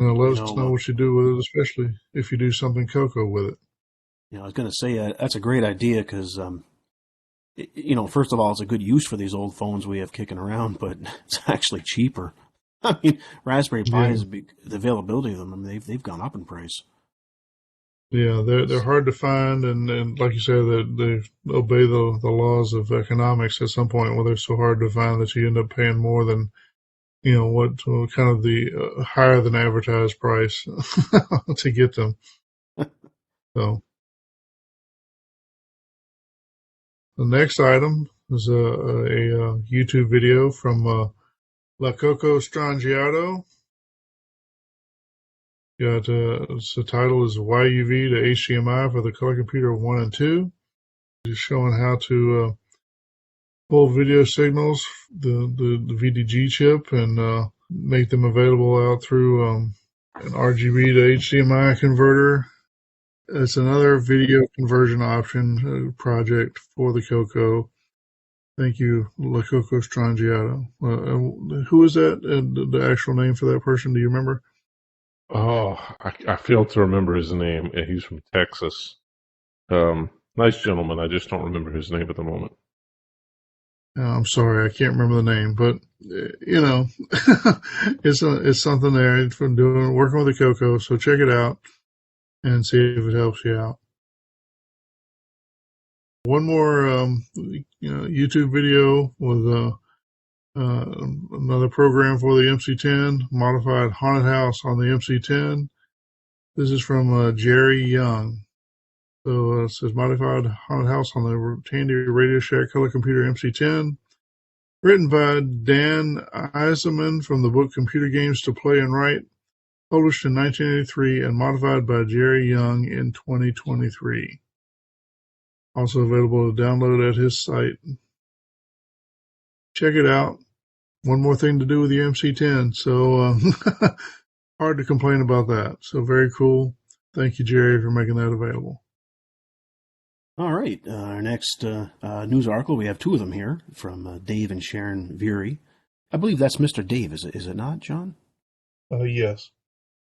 Let us know what you do with it, especially if you do something CoCo with it. I was going to say that's a great idea because, first of all, it's a good use for these old phones we have kicking around, but it's actually cheaper. I mean, Raspberry Pi the availability of them, I mean, they've gone up in price. Yeah, they're hard to find, and like you said, they obey the laws of economics at some point where they're so hard to find that you end up paying more than what kind of the higher than advertised price to get them. So the next item is a YouTube video from La CoCo Strangiato. The title is YUV to HDMI for the Color Computer 1 and 2. He's showing how to pull video signals, the VDG chip, and make them available out through an RGB to HDMI converter. It's another video conversion option project for the CoCo. Thank you, La CoCo Strangiato. Who is that? The actual name for that person? Do you remember? Oh, I fail to remember his name. He's from Texas. Nice gentleman. I just don't remember his name at the moment. I'm sorry, I can't remember the name, but it's something there from working with the CoCo. So check it out. and see if it helps you out. One more YouTube video with another program for the MC10, modified haunted house on the MC10. This is from Jerry Young. So it says modified haunted house on the Tandy Radio Shack Color Computer MC10. Written by Dan Eisenman from the book Computer Games to Play and Write. Published in 1983 and modified by Jerry Young in 2023. Also available to download at his site. Check it out. One more thing to do with the MC10, so hard to complain about that. So very cool. Thank you, Jerry, for making that available. All right. Our next news article, we have two of them here from Dave and Sharon Veery. I believe that's Mr. Dave, is it not, John? Yes.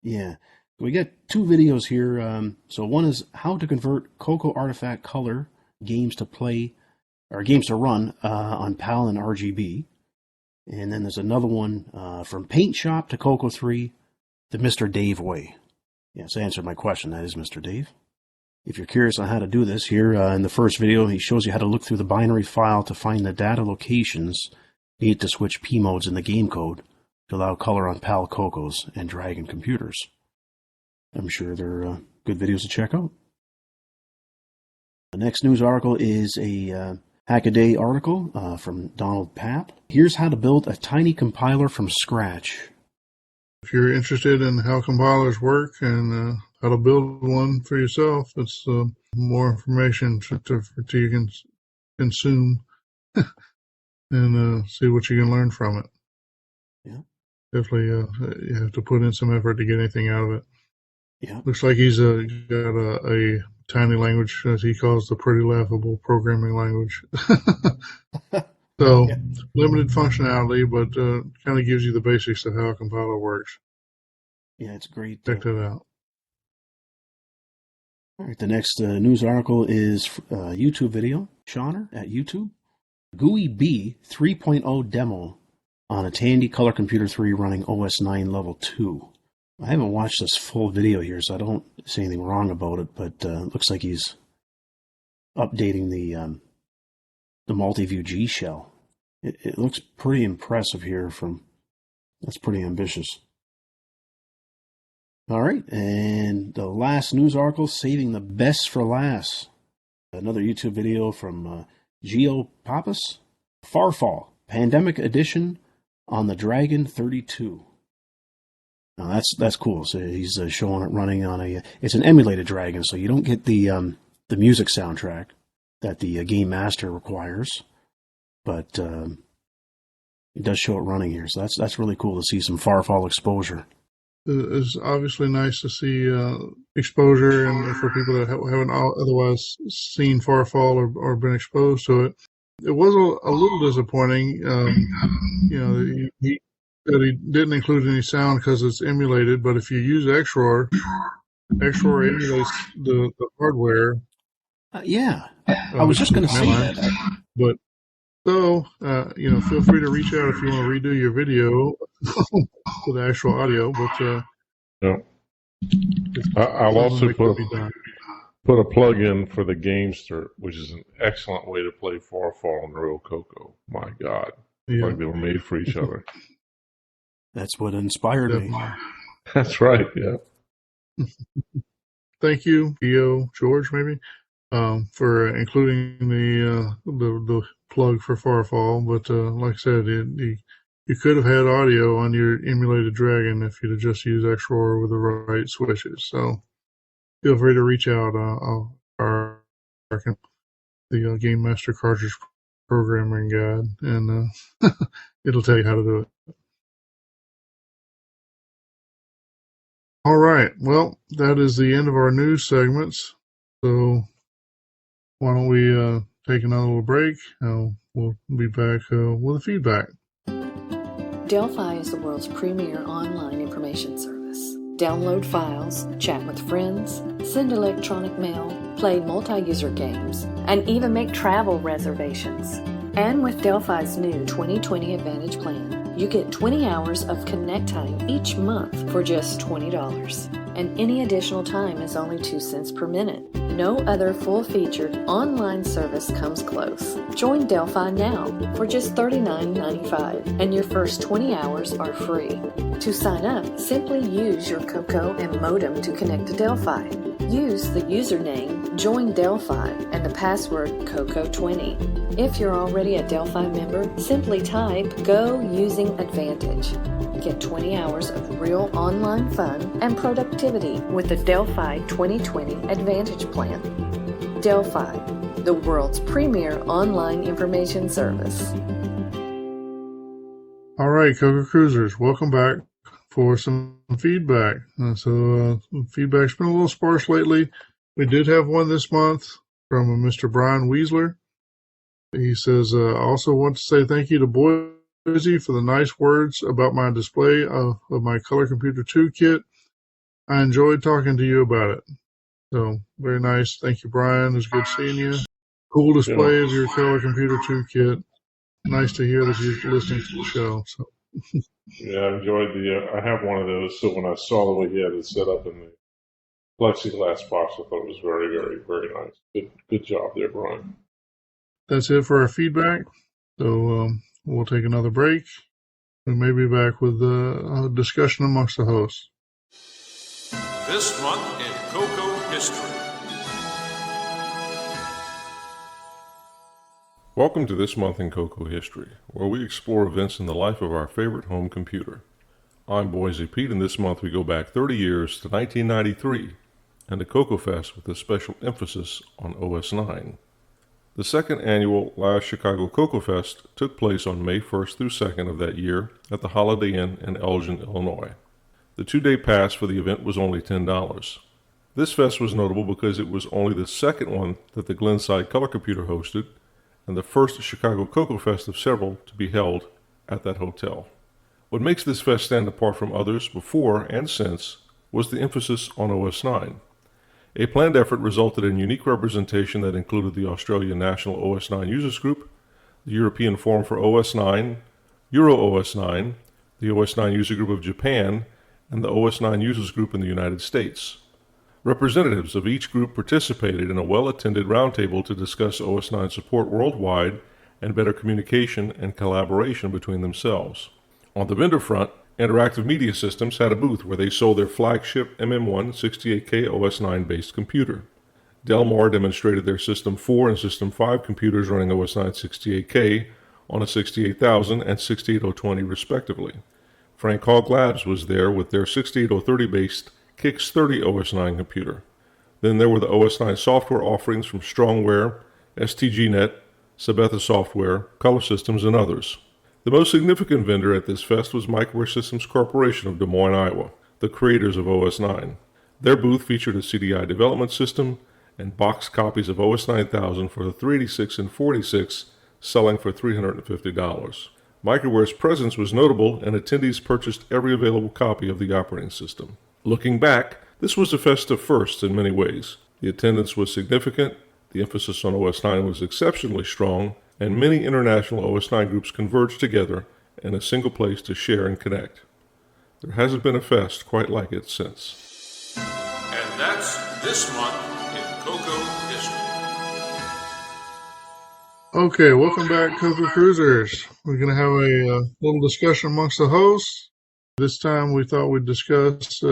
Yeah. We got two videos here. So one is how to convert CoCo Artifact Color games to play, or games to run on PAL and RGB. And then there's another one from Paint Shop to CoCo 3, the Mr. Dave way. Yes, answered my question. That is Mr. Dave. If you're curious on how to do this, here in the first video, he shows you how to look through the binary file to find the data locations needed to switch P modes in the game code to allow color on PAL CoCos and Dragon computers. I'm sure they're good videos to check out. The next news article is a Hackaday article from Donald Papp. Here's how to build a tiny compiler from scratch. If you're interested in how compilers work and how to build one for yourself, it's more information to you can consume and see what you can learn from it. Yeah. Definitely you have to put in some effort to get anything out of it. Yeah. Looks like he's got a tiny language, as he calls the pretty laughable programming language. So, limited functionality, but kind of gives you the basics of how a compiler works. Yeah, it's great. Check that out. All right, the next news article is a YouTube video, Shauner at YouTube. GUI B 3.0 demo on a Tandy Color Computer 3 running OS 9 Level 2. I haven't watched this full video here, so I don't see anything wrong about it, but it looks like he's updating the multi-view G shell. It looks pretty impressive here. That's pretty ambitious. All right, and the last news article, saving the best for last. Another YouTube video from Geo Pappas, Farfall, Pandemic Edition on the Dragon 32. Now that's cool. So he's showing it running on it's an emulated Dragon, so you don't get the music soundtrack that the Game Master requires, but it does show it running here. So that's really cool to see some Farfall exposure. It's obviously nice to see exposure, and for people that haven't otherwise seen Farfall or been exposed to it. It was a little disappointing. He said he didn't include any sound because it's emulated, but if you use XROAR emulates the hardware. Yeah, I was just going to say that. But feel free to reach out if you want to redo your video with the actual audio. But I'll also put a plug in for the Gamester, which is an excellent way to play Farfall and Real CoCo. My God, like they were made for each other. That's what inspired me. That's right. Yeah. Thank you, George, maybe, for including the plug for Farfall. But like I said, you could have had audio on your emulated Dragon if you'd have just used XROAR with the right switches. So feel free to reach out. The Game Master Cartridge Programming Guide, and it'll tell you how to do it. All right. Well, that is the end of our news segments. So why don't we take another little break? We'll be back with the feedback. Delphi is the world's premier online information service. Download files, chat with friends, send electronic mail, play multi-user games, and even make travel reservations. And with Delphi's new 2020 Advantage plan, you get 20 hours of connect time each month for just $20. and any additional time is only 2 cents per minute. No other full-featured online service comes close. Join Delphi now for just $39.95, and your first 20 hours are free. To sign up, simply use your CoCo and modem to connect to Delphi. Use the username JoinDelphi and the password CoCo20. If you're already a Delphi member, simply type Go Using Advantage. Get 20 hours of real online fun and productivity with the Delphi 2020 Advantage Plan. Delphi, the world's premier online information service. All right, CoCo Cruisers, welcome back for some feedback. Feedback's been a little sparse lately. We did have one this month from Mr. Brian Weasler. He says, I also want to say thank you to Boise for the nice words about my display of my Color Computer 2 kit. I enjoyed talking to you about it. So, very nice. Thank you, Brian. It's good seeing you. Cool display of your Color Computer 2 kit. Nice to hear that you're listening to the show. So. Yeah, I enjoyed I have one of those, so when I saw the way he had it set up in the plexiglass box, I thought it was very, very, very nice. Good job there, Brian. That's it for our feedback. So we'll take another break. We may be back with a discussion amongst the hosts. This month in CoCo history. Welcome to This Month in CoCo History, where we explore events in the life of our favorite home computer. I'm Boise Pete, and this month we go back 30 years to 1993 and to CoCo Fest with a special emphasis on OS 9. The second annual Last Chicago CoCo Fest took place on May 1st through 2nd of that year at the Holiday Inn in Elgin, Illinois. The 2-day pass for the event was only $10. This fest was notable because it was only the second one that the Glenside Color Computer hosted, and the first Chicago CoCo Fest of several to be held at that hotel. What makes this fest stand apart from others before and since was the emphasis on OS 9. A planned effort resulted in unique representation that included the Australian National OS 9 Users Group, the European Forum for OS 9, Euro OS 9, the OS 9 User Group of Japan, and the OS 9 Users Group in the United States. Representatives of each group participated in a well-attended roundtable to discuss OS 9 support worldwide and better communication and collaboration between themselves. On the vendor front, Interactive Media Systems had a booth where they sold their flagship MM1 68K OS 9-based computer. Delmar demonstrated their System 4 and System 5 computers running OS 9 68K on a 68000 and 68020 respectively. Frank Hogg Labs was there with their 68030-based Kix 30 OS 9 computer. Then there were the OS 9 software offerings from Strongware, STGNet, Sabetha Software, Color Systems, and others. The most significant vendor at this fest was Microware Systems Corporation of Des Moines, Iowa, the creators of OS 9. Their booth featured a CDI development system and boxed copies of OS 9000 for the 386 and 46, selling for $350. Microware's presence was notable, and attendees purchased every available copy of the operating system. Looking back, this was a fest of firsts in many ways. The attendance was significant, the emphasis on OS 9 was exceptionally strong, and many international OS 9 groups converged together in a single place to share and connect. There hasn't been a fest quite like it since. And that's This Month in CoCo history. Okay, welcome back, CoCo Cruisers. We're going to have a little discussion amongst the hosts. This time we thought we'd discuss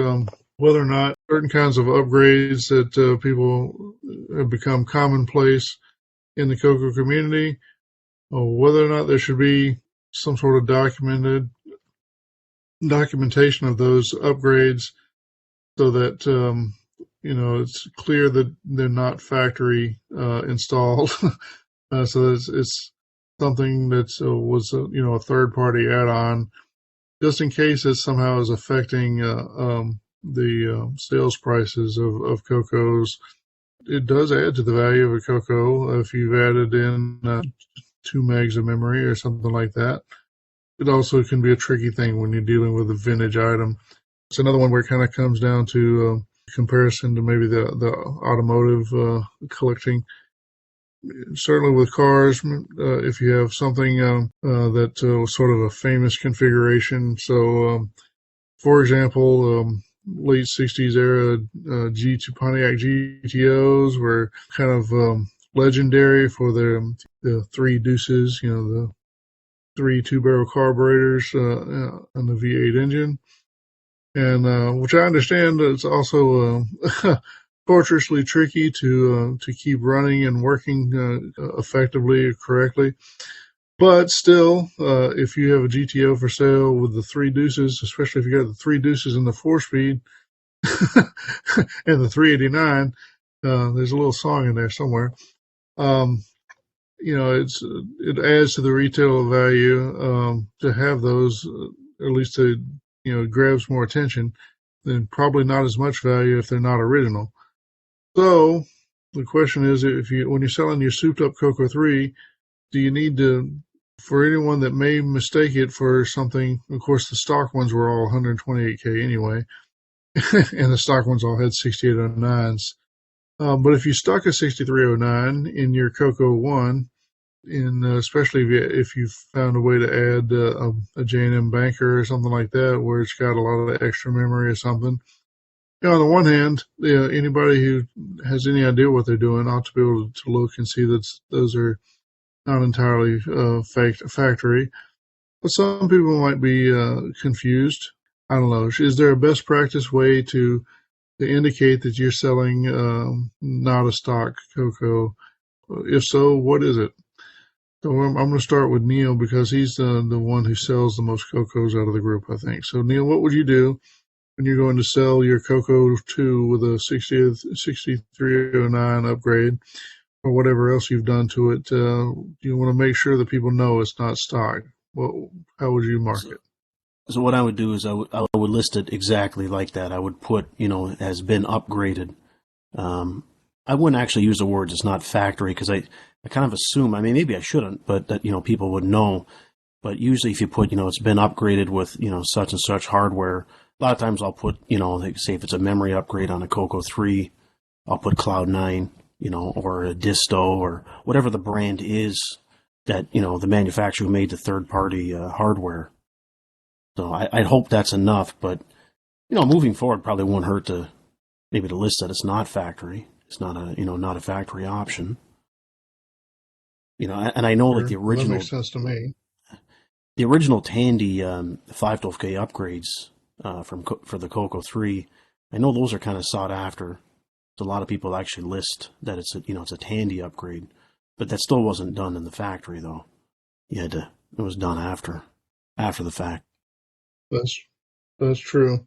whether or not certain kinds of upgrades that people have become commonplace in the CoCo community, or whether or not there should be some sort of documentation of those upgrades so that it's clear that they're not factory installed. So it's something that was a third-party add-on, just in case it somehow is affecting the sales prices of CoCos. It does add to the value of a CoCo if you've added in 2 megs of memory or something like that. It also can be a tricky thing when you're dealing with a vintage item. It's another one where it kind of comes down to comparison to maybe the automotive collecting. Certainly with cars, if you have something that was sort of a famous configuration. So, for example, late 60s era Pontiac GTOs were kind of legendary for the three deuces, the three two-barrel carburetors on the V8 engine. And which I understand is also tortuously tricky to keep running and working effectively, correctly. But still, if you have a GTO for sale with the three deuces, especially if you got the three deuces in the 4-speed and the 389, there's a little song in there somewhere. It adds to the retail value to have those, at least to it grabs more attention. Then probably not as much value if they're not original. So the question is, when you're selling your souped up CoCo 3, do you need to, for anyone that may mistake it for something, of course the stock ones were all 128K anyway, and the stock ones all had 6809s. But if you stuck a 6309 in your CoCo 1, especially if you found a way to add a J&M banker or something like that, where it's got a lot of extra memory or something, on the one hand, anybody who has any idea what they're doing ought to be able to look and see that those are not entirely factory. But some people might be confused. I don't know. Is there a best practice way to indicate that you're selling not a stock CoCo? If so, what is it? So I'm going to start with Neil because he's the one who sells the most CoCos out of the group, I think. So Neil, what would you do when you're going to sell your CoCo 2 with a 6309 upgrade or whatever else you've done to it? You want to make sure that people know it's not stock. Well, how would you mark it? So what I would do is I would list it exactly like that. I would put, has been upgraded. I wouldn't actually use the words it's not factory because I kind of assume, maybe I shouldn't, but that, people would know. But usually if you put, it's been upgraded with, such and such hardware, a lot of times I'll put, like say if it's a memory upgrade on a CoCo 3, I'll put Cloud 9, or a Disto or whatever the brand is that, the manufacturer made the third-party hardware. So I'd hope that's enough, but, moving forward probably won't hurt to list that it's not factory. It's not a factory option. And I know like the original. That makes sense to me. The original Tandy 512K upgrades for the CoCo 3, I know those are kind of sought after. So a lot of people actually list that it's a Tandy upgrade, but that still wasn't done in the factory though. It was done after the fact. That's true.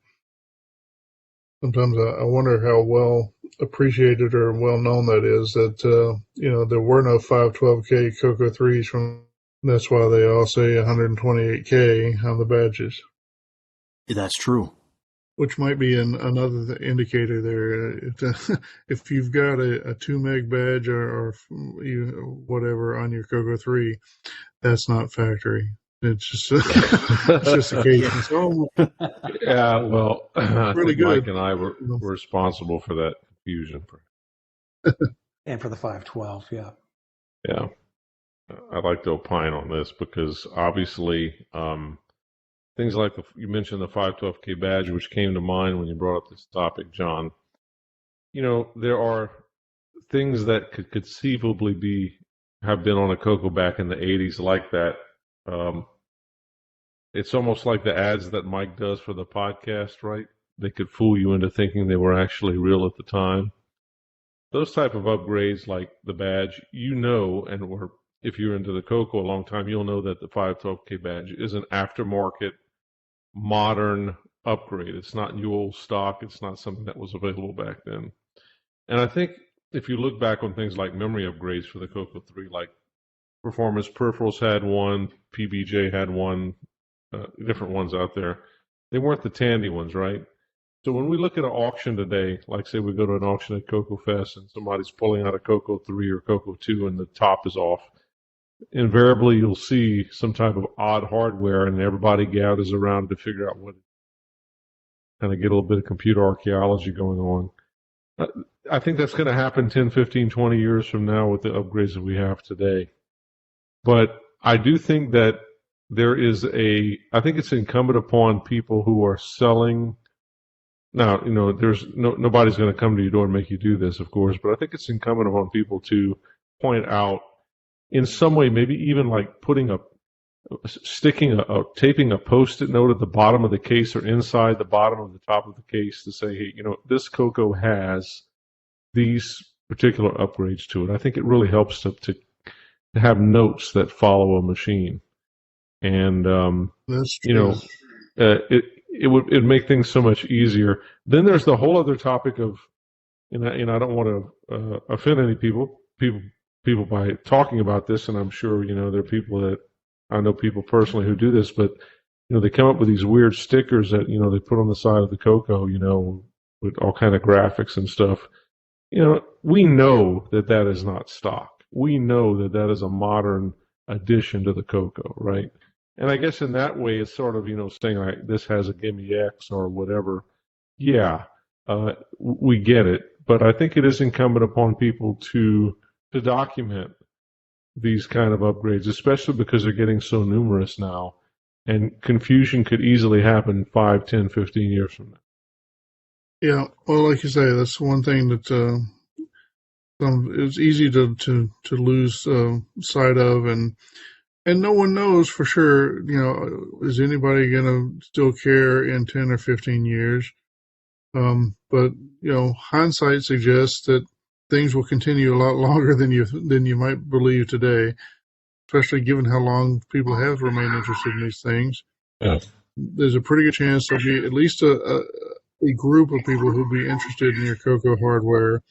Sometimes I wonder how well appreciated or well known that is that, there were no 512K CoCo 3s from, that's why they all say 128K on the badges. That's true. Which might be another indicator there. If you've got a 2 meg badge or whatever on your CoCo 3, that's not factory. It's just a case. Yeah, well, really good. Mike and I were responsible for that confusion. And for the 512, yeah. Yeah. I'd like to opine on this because obviously things like you mentioned the 512K badge, which came to mind when you brought up this topic, John. There are things that could conceivably have been on a CoCo back in the 80s like that. It's almost like the ads that Mike does for the podcast, right? They could fool you into thinking they were actually real at the time. Those type of upgrades like the badge, or if you're into the CoCo a long time, you'll know that the 512K badge is an aftermarket, modern upgrade. It's not new old stock. It's not something that was available back then. And I think if you look back on things like memory upgrades for the CoCo 3, like Performance Peripherals had one, PBJ had one, different ones out there. They weren't the Tandy ones, right? So when we look at an auction today, like say we go to an auction at CoCo Fest and somebody's pulling out a CoCo 3 or CoCo 2 and the top is off, invariably you'll see some type of odd hardware and everybody gathers around to figure out what, kind of get a little bit of computer archaeology going on. I think that's going to happen 10, 15, 20 years from now with the upgrades that we have today. But I do think that I think it's incumbent upon people who are selling Now, there's nobody's going to come to your door and make you do this, of course, but I think it's incumbent upon people to point out in some way, maybe even like taping a Post-it note at the bottom of the case or inside the bottom of the top of the case to say, hey, this CoCo has these particular upgrades to it. I think it really helps to have notes that follow a machine. And, that's true. It would make things so much easier. Then there's the whole other topic of, I don't want to offend any people by talking about this, and I'm sure there are people that I know people personally who do this, but they come up with these weird stickers that they put on the side of the CoCo, with all kind of graphics and stuff. We know that is not stock. We know that is a modern addition to the CoCo, right? And I guess in that way, it's sort of, saying like this has a gimme X or whatever. Yeah, we get it. But I think it is incumbent upon people to document these kind of upgrades, especially because they're getting so numerous now. And confusion could easily happen 5, 10, 15 years from now. Yeah, well, like you say, that's one thing that it's easy to lose sight of, and no one knows for sure, is anybody going to still care in 10 or 15 years? But, hindsight suggests that things will continue a lot longer than you might believe today, especially given how long people have remained interested in these things. Yeah. There's a pretty good chance there'll be at least a group of people who'll be interested in your CoCo hardware.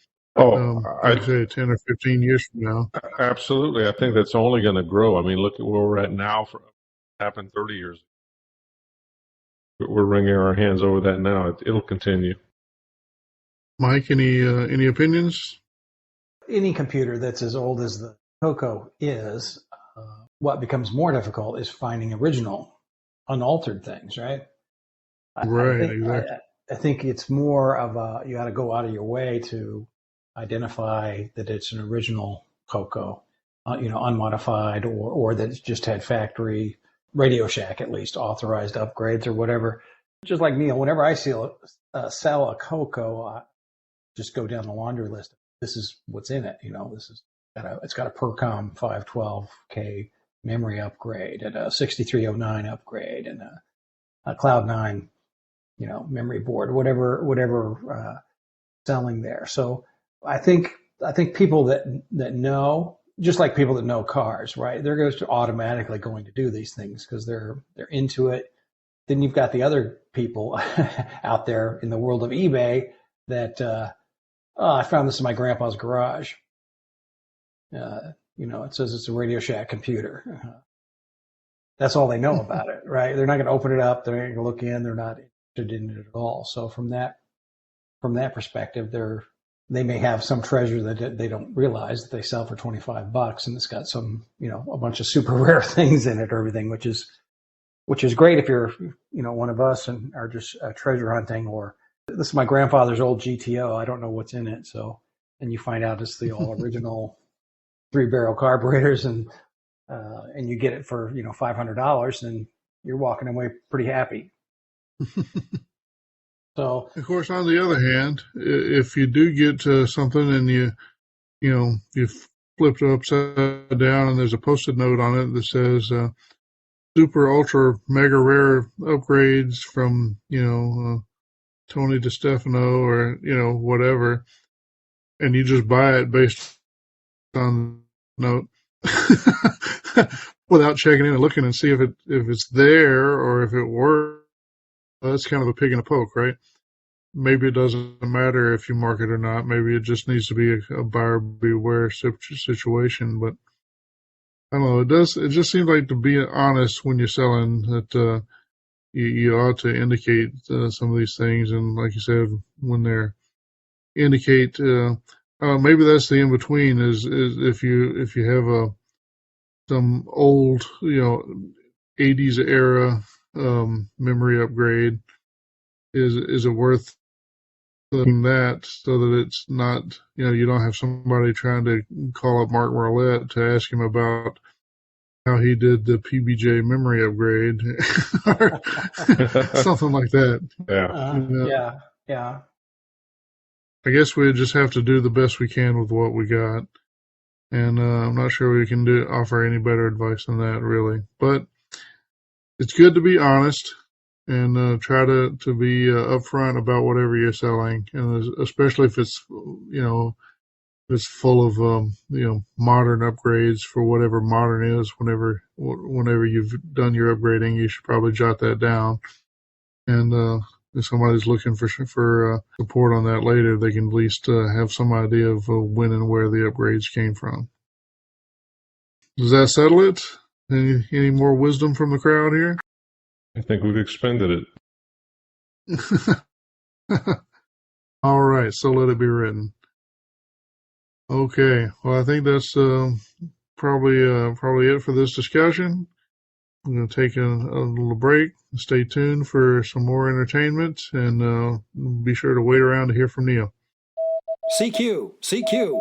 I'd say 10 or 15 years from now. Absolutely. I think that's only going to grow. I mean, look at where we're at now. Happened 30 years ago. We're wringing our hands over that now. It'll continue. Mike, any opinions? Any computer that's as old as the CoCo is, what becomes more difficult is finding original, unaltered things, right? Right, exactly. I think it's more of you got to go out of your way to identify that it's an original CoCo, unmodified, or that it's just had factory Radio Shack at least authorized upgrades or whatever. Just like Neil, whenever I sell a CoCo, I just go down the laundry list. This is what's in it. It's got a Percom 512K memory upgrade and a 6309 upgrade and a Cloud 9, memory board, whatever selling there. So I think people that know, just like people that know cars, right? They're just automatically going to do these things because they're into it. Then you've got the other people out there in the world of eBay that I found this in my grandpa's garage. It says it's a Radio Shack computer. That's all they know about it, right? They're not going to open it up. They're not going to look in. They're not interested in it at all. So from that perspective, they may have some treasure that they don't realize that they sell for $25, and it's got some, a bunch of super rare things in it or everything, which is great if you're, one of us and are just treasure hunting. Or this is my grandfather's old GTO. I don't know what's in it. So, and you find out it's the all original 3-barrel carburetors, and you get it for, $500, and you're walking away pretty happy. So, of course, on the other hand, if you do get something and you flip it upside down and there's a Post-it note on it that says super ultra mega rare upgrades from Tony DiStefano or whatever, and you just buy it based on the note without checking in and looking and see if it's there or if it works. That's kind of a pig in a poke, right? Maybe it doesn't matter if you mark it or not. Maybe it just needs to be a buyer beware situation. But I don't know. It just seems like, to be honest, when you're selling, that you ought to indicate some of these things. And like you said, when they're indicate, maybe that's the in between. Is if you have some old 80s era memory upgrade, is it worth that so that it's not, you don't have somebody trying to call up Mark Marlette to ask him about how he did the PBJ memory upgrade or something like that. Yeah. Yeah. Yeah. I guess we just have to do the best we can with what we got. And I'm not sure we can offer any better advice than that, really. But it's good to be honest and try to be upfront about whatever you're selling, and especially if it's it's full of modern upgrades for whatever modern is. Whenever you've done your upgrading, you should probably jot that down. And if somebody's looking for support on that later, they can at least have some idea of when and where the upgrades came from. Does that settle it? Any more wisdom from the crowd here? I think we've expended it. All right, so let it be written. Okay, well, I think that's probably it for this discussion. I'm going to take a little break. Stay tuned for some more entertainment, and be sure to wait around to hear from Neil. CQ.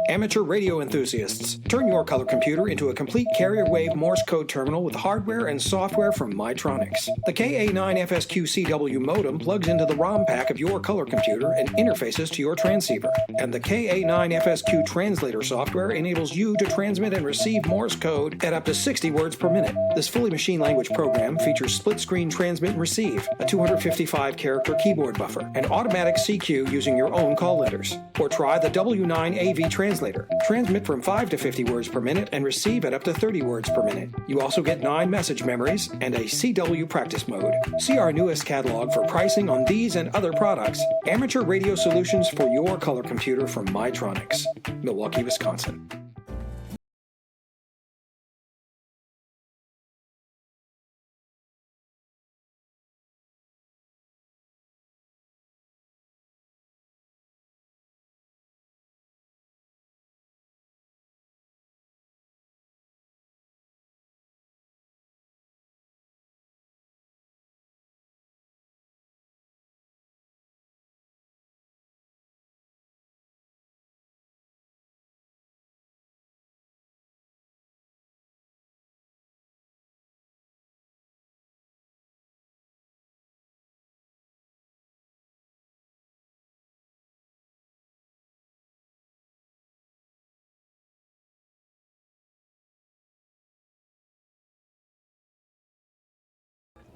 Amateur radio enthusiasts, turn your color computer into a complete carrier wave Morse code terminal with hardware and software from Mytronics. The KA9FSQ-CW modem plugs into the ROM pack of your color computer and interfaces to your transceiver. And the KA9FSQ translator software enables you to transmit and receive Morse code at up to 60 words per minute. This fully machine language program features split-screen transmit and receive, a 255-character keyboard buffer, and automatic CQ using your own call letters. Or try the W9AV translator. Transmit from 5 to 50 words per minute and receive at up to 30 words per minute. You also get 9 message memories and a CW practice mode. See our newest catalog for pricing on these and other products. Amateur radio solutions for your color computer from Mytronics, Milwaukee, Wisconsin.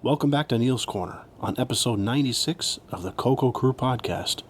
Welcome back to Neil's Corner on episode 96 of the CoCo Crew Podcast.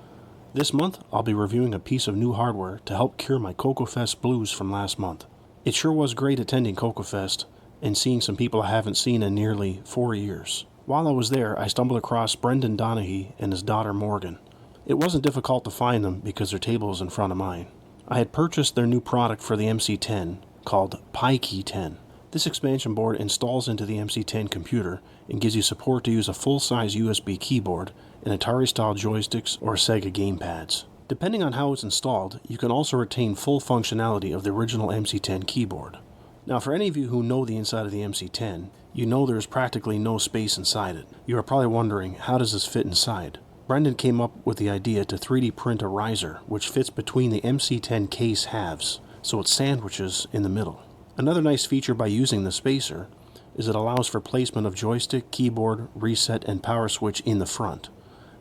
This month, I'll be reviewing a piece of new hardware to help cure my CoCo Fest blues from last month. It sure was great attending CoCo Fest and seeing some people I haven't seen in nearly 4 years. While I was there, I stumbled across Brendan Donaghy and his daughter Morgan. It wasn't difficult to find them because their table was in front of mine. I had purchased their new product for the MC10 called PyKey 10. This expansion board installs into the MC10 computer and gives you support to use a full-size USB keyboard and Atari-style joysticks or Sega gamepads. Depending on how it's installed, you can also retain full functionality of the original MC10 keyboard. Now, for any of you who know the inside of the MC10, you know there is practically no space inside it. You are probably wondering, how does this fit inside? Brendan came up with the idea to 3D print a riser which fits between the MC10 case halves, so it sandwiches in the middle. Another nice feature by using the spacer is it allows for placement of joystick, keyboard, reset, and power switch in the front.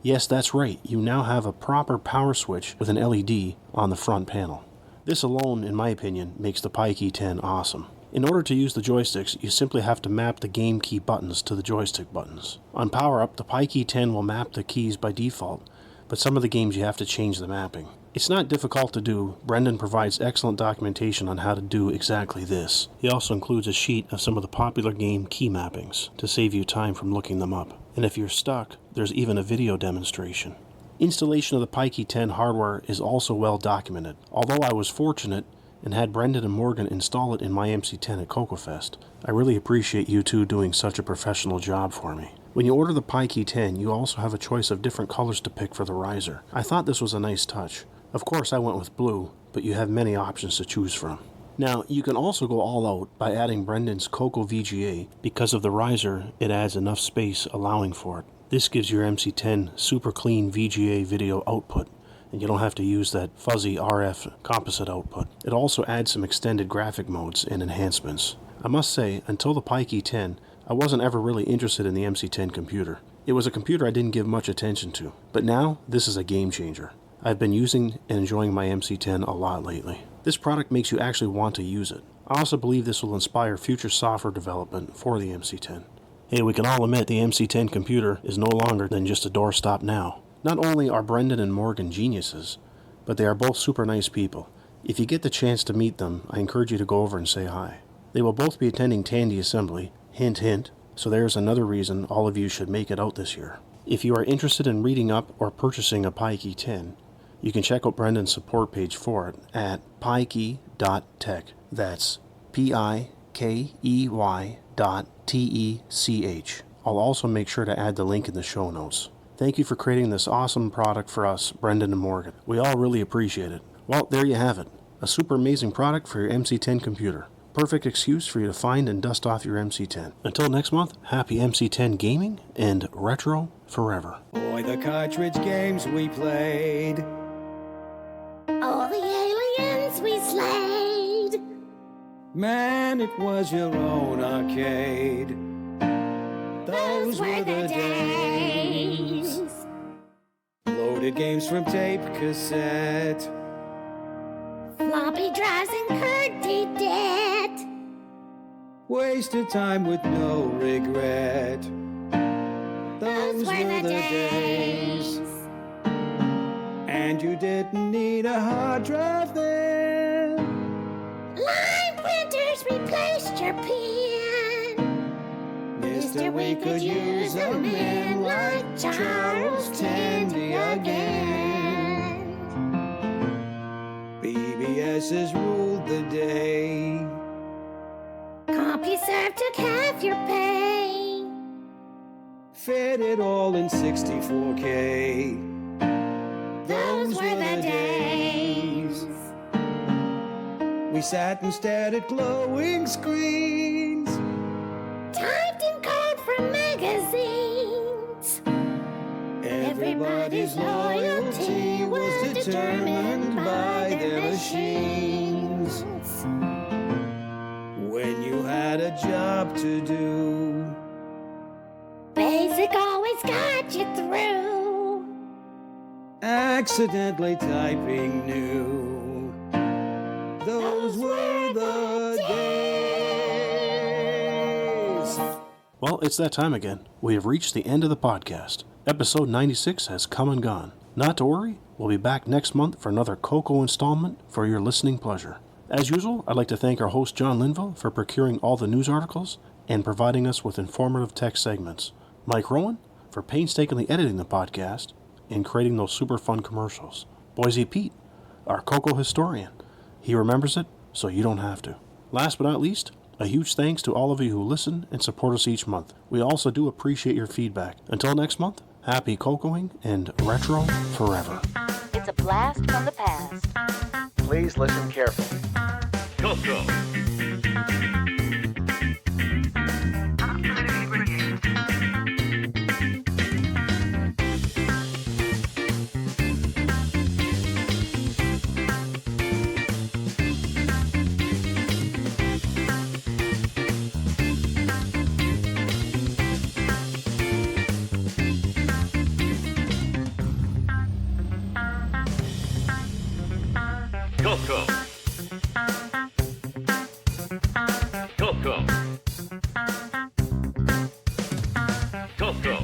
Yes, that's right, you now have a proper power switch with an LED on the front panel. This alone, in my opinion, makes the PyKey 10 awesome. In order to use the joysticks, you simply have to map the game key buttons to the joystick buttons. On power up, the PyKey 10 will map the keys by default, but some of the games you have to change the mapping. It's not difficult to do. Brendan provides excellent documentation on how to do exactly this. He also includes a sheet of some of the popular game key mappings to save you time from looking them up. And if you're stuck, there's even a video demonstration. Installation of the PyKey 10 hardware is also well documented. Although I was fortunate and had Brendan and Morgan install it in my MC10 at CoCo Fest, I really appreciate you two doing such a professional job for me. When you order the PyKey 10, you also have a choice of different colors to pick for the riser. I thought this was a nice touch. Of course I went with blue, but you have many options to choose from. Now, you can also go all out by adding Brendan's CoCo VGA. Because of the riser, it adds enough space allowing for it. This gives your MC10 super clean VGA video output, and you don't have to use that fuzzy RF composite output. It also adds some extended graphic modes and enhancements. I must say, until the PyKey 10, I wasn't ever really interested in the MC10 computer. It was a computer I didn't give much attention to, but now this is a game changer. I've been using and enjoying my MC10 a lot lately. This product makes you actually want to use it. I also believe this will inspire future software development for the MC10. Hey, we can all admit the MC10 computer is no longer than just a doorstop now. Not only are Brendan and Morgan geniuses, but they are both super nice people. If you get the chance to meet them, I encourage you to go over and say hi. They will both be attending Tandy Assembly, hint hint, so there's another reason all of you should make it out this year. If you are interested in reading up or purchasing a Pikey 10, you can check out Brendan's support page for it at pikey.tech. That's pikey.tech. I'll also make sure to add the link in the show notes. Thank you for creating this awesome product for us, Brendan and Morgan. We all really appreciate it. Well, there you have it. A super amazing product for your MC10 computer. Perfect excuse for you to find and dust off your MC10. Until next month, happy MC10 gaming and retro forever. Boy, the cartridge games we played. All the aliens we slayed. Man, it was your own arcade. Those were the days. Loaded games from tape cassette. Floppy drives incurred debt. Wasted time with no regret. Those were the days. And you didn't need a hard drive then. Line printers replaced your pen. Mister, we could use a man like Charles Tandy again. BBS's ruled the day. CompuServe took half your pay. Fit it all in 64K. Those were the days. We sat and stared at glowing screens. Typed in code from magazines. Everybody's loyalty was determined by their machines. When you had a job to do, Basic always got you through. accidentally typing new. Those were the days. Well, it's that time again. We have reached the end of the podcast. Episode 96 has come and gone. Not to worry, we'll be back next month for another CoCo installment for your listening pleasure. As usual, I'd like to thank our host John Linville for procuring all the news articles and providing us with informative text segments. Mike Rowan for painstakingly editing the podcast and creating those super fun commercials. Boise Pete, our CoCo historian. He remembers it, so you don't have to. Last but not least, a huge thanks to all of you who listen and support us each month. We also do appreciate your feedback. Until next month, happy CoCoing and retro forever. It's a blast from the past. Please listen carefully. CoCo. CoCo. CoCo. CoCo.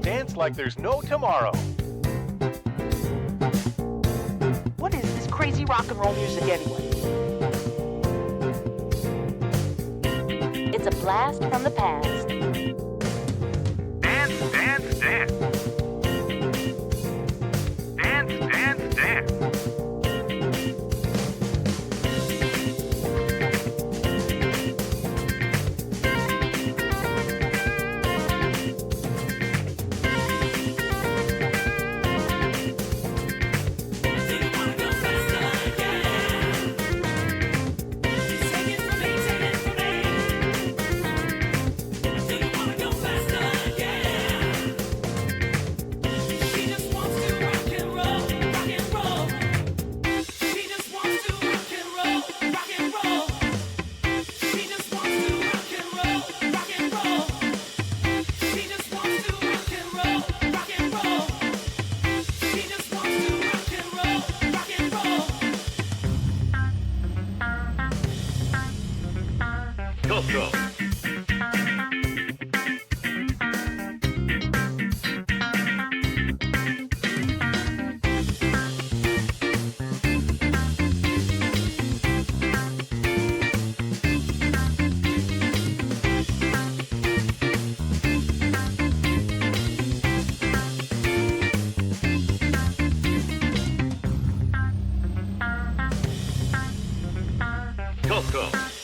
Dance like there's no tomorrow. What is this crazy rock and roll music anyway? It's a blast from the past. Dance, dance, dance. Dance, dance, dance. CoCo. CoCo.